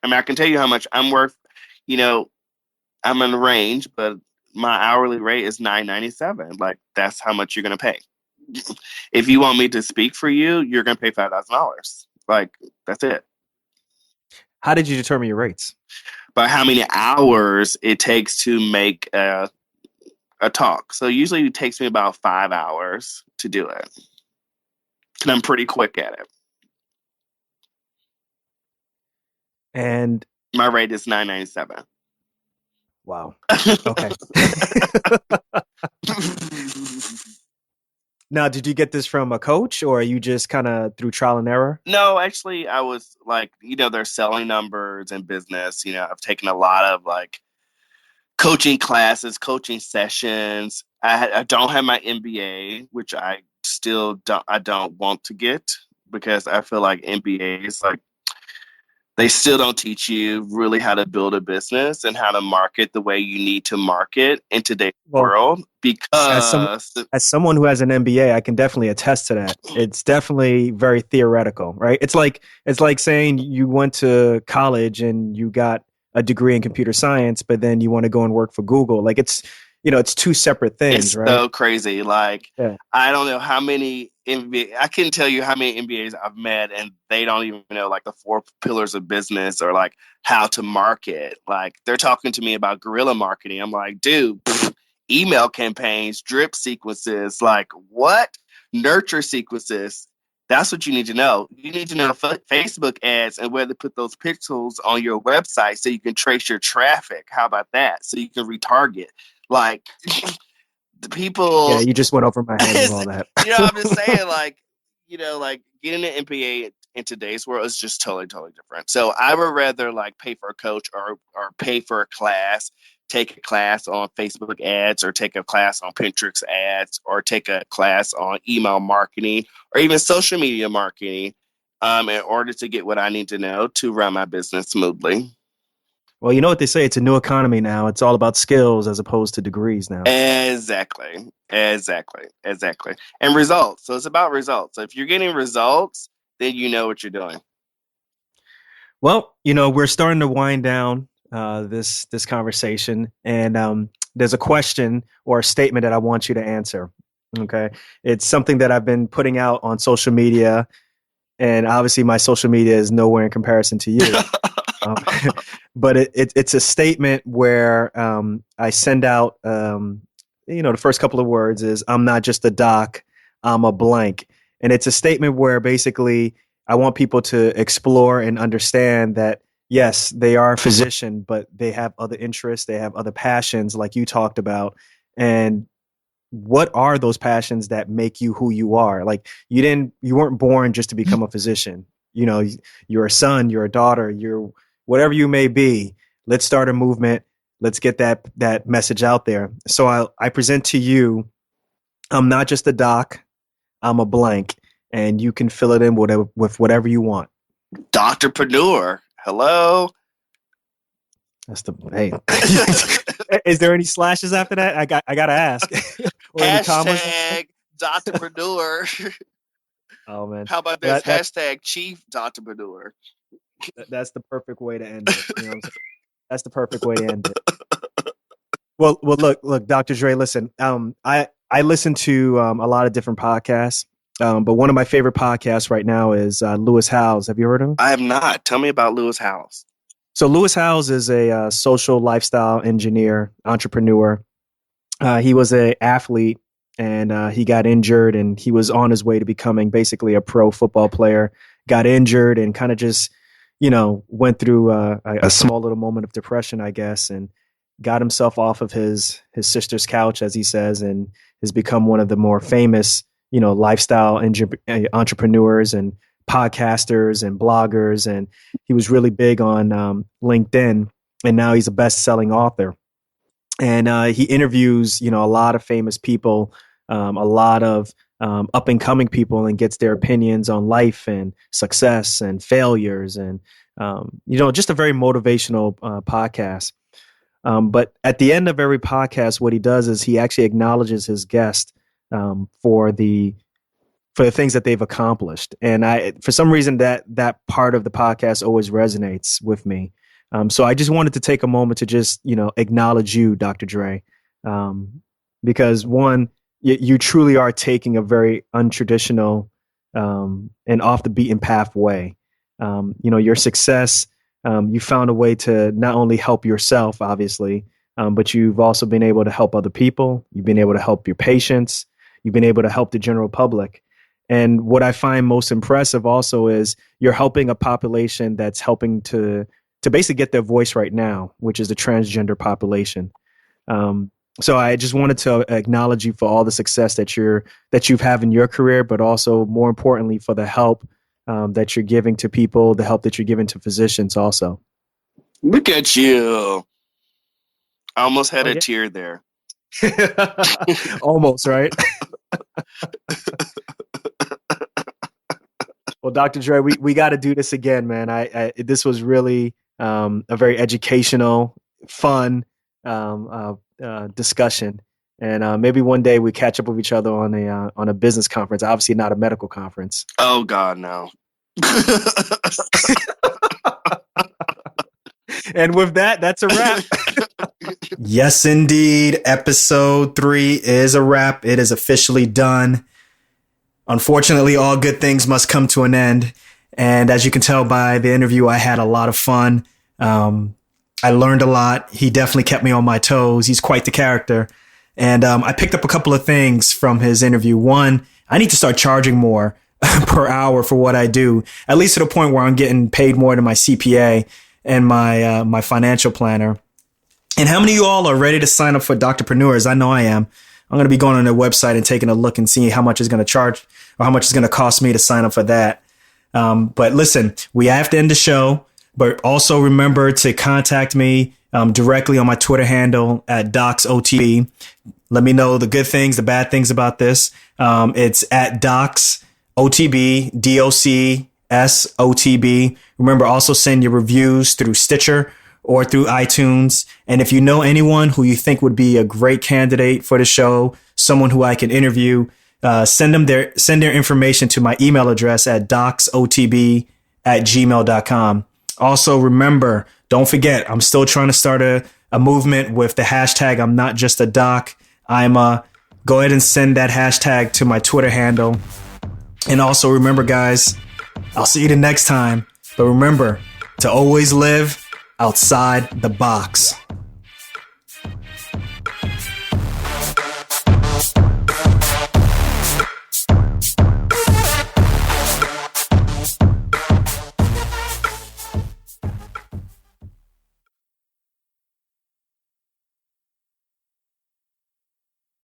I mean, I can tell you how much I'm worth. I'm in range, but my hourly rate is $9.97. Like, that's how much you're going to pay. If you want me to speak for you, you're going to pay $5,000. Like, that's it. How did you determine your rates? By how many hours it takes to make a talk. So usually it takes me about 5 hours to do it. And I'm pretty quick at it. And my rate is $9.97. Wow. Okay. Now, did you get this from a coach or are you just kind of through trial and error? No, actually, I was like, there's selling numbers and business. I've taken a lot of like coaching classes, coaching sessions. I don't have my MBA, which I still don't want to get because I feel like MBAs, like, they still don't teach you really how to build a business and how to market the way you need to market in today's Well, world as some because as someone who has an MBA, I can definitely attest to that. It's definitely very theoretical, right? It's like saying you went to college and you got a degree in computer science, but then you want to go and work for Google. Like it's two separate things, it's right? so crazy. Like, Yeah. I don't know how many MBA, I can tell you how many MBAs I've met, and they don't even know like the 4 pillars of business or like how to market. Like, they're talking to me about guerrilla marketing. I'm like, dude, email campaigns, drip sequences, like what? Nurture sequences. That's what you need to know. You need to know Facebook ads and where to put those pixels on your website so you can trace your traffic. How about that? So you can retarget. Like, the Yeah, people, you just went over my head with all that. I'm just saying, like, like getting an MBA in today's world is just totally, totally different. So I would rather like pay for a coach or pay for a class, take a class on Facebook ads or take a class on Pinterest ads or take a class on email marketing or even social media marketing in order to get what I need to know to run my business smoothly. Well, you know what they say, it's a new economy now. It's all about skills as opposed to degrees now. Exactly. Exactly. Exactly. And results. So it's about results. So if you're getting results, then you know what you're doing. Well, we're starting to wind down this conversation, and there's a question or a statement that I want you to answer. Okay, it's something that I've been putting out on social media, and obviously my social media is nowhere in comparison to you. um, but it's a statement where I send out, the first couple of words is "I'm not just a doc, I'm a blank," and it's a statement where basically I want people to explore and understand that yes, they are a physician, but they have other interests, they have other passions, like you talked about, and what are those passions that make you who you are? Like you weren't born just to become a physician. You're a son, you're a daughter, you're whatever you may be. Let's start a movement. Let's get that message out there. So I present to you, I'm not just a doc, I'm a blank, and you can fill it in with whatever you want. Doctorpreneur. Hello. That's the hey. Is there any slashes after that? I gotta ask. Or any commas? Hashtag Doctorpreneur. Oh man. How about Well, this? Hashtag Chief Doctorpreneur. that's the perfect way to end it. You know what I'm saying? That's the perfect way to end it. Well, look, Dr. Dre. Listen, I listen to a lot of different podcasts, but one of my favorite podcasts right now is Lewis Howes. Have you heard of him? I have not. Tell me about Lewis Howes. So Lewis Howes is a social lifestyle engineer, entrepreneur. He was an athlete, and he got injured, and he was on his way to becoming basically a pro football player. Got injured and kind of just, went through a small little moment of depression, I guess, and got himself off of his sister's couch, as he says, and has become one of the more famous, lifestyle entrepreneurs and podcasters and bloggers. And he was really big on LinkedIn, and now he's a best-selling author. And he interviews, a lot of famous people, a lot of up and coming people, and gets their opinions on life and success and failures, and just a very motivational podcast. But at the end of every podcast, what he does is he actually acknowledges his guest for the things that they've accomplished. And for some reason, that part of the podcast always resonates with me. So I just wanted to take a moment to just, acknowledge you, Dr. Dre, because one, you truly are taking a very untraditional and off the beaten path way. Your success, you found a way to not only help yourself, obviously, but you've also been able to help other people. You've been able to help your patients. You've been able to help the general public. And what I find most impressive also is you're helping a population that's helping to basically get their voice right now, which is the transgender population. So I just wanted to acknowledge you for all the success that you've had in your career, but also more importantly for the help that you're giving to people, the help that you're giving to physicians also. Look at you. I almost had a tear there. Almost, right? Well, Dr. Dre, we got to do this again, man. This was really a very educational, fun discussion, and maybe one day we catch up with each other on a business conference. Obviously, not a medical conference. Oh God, no. And with that, that's a wrap. Yes, indeed. Episode 3 is a wrap. It is officially done. Unfortunately, all good things must come to an end. And as you can tell by the interview, I had a lot of fun. I learned a lot. He definitely kept me on my toes. He's quite the character. And I picked up a couple of things from his interview. One, I need to start charging more per hour for what I do, at least to the point where I'm getting paid more than my CPA and my financial planner. And how many of you all are ready to sign up for Doctorpreneurs? I know I am. I'm going to be going on their website and taking a look and seeing how much it's going to charge or how much it's going to cost me to sign up for that. But listen, we have to end the show, but also remember to contact me directly on my Twitter handle at DocsOTB. Let me know the good things, the bad things about this. It's at DocsOTB, DocsOTB. Remember, also send your reviews through Stitcher or through iTunes. And if you know anyone who you think would be a great candidate for the show, someone who I can interview, send their information to my email address at docsotb@gmail.com. Also, remember, don't forget, I'm still trying to start a movement with the hashtag I'm not just a doc. Go ahead and send that hashtag to my Twitter handle. And also remember, guys, I'll see you the next time. But remember to always live outside the box.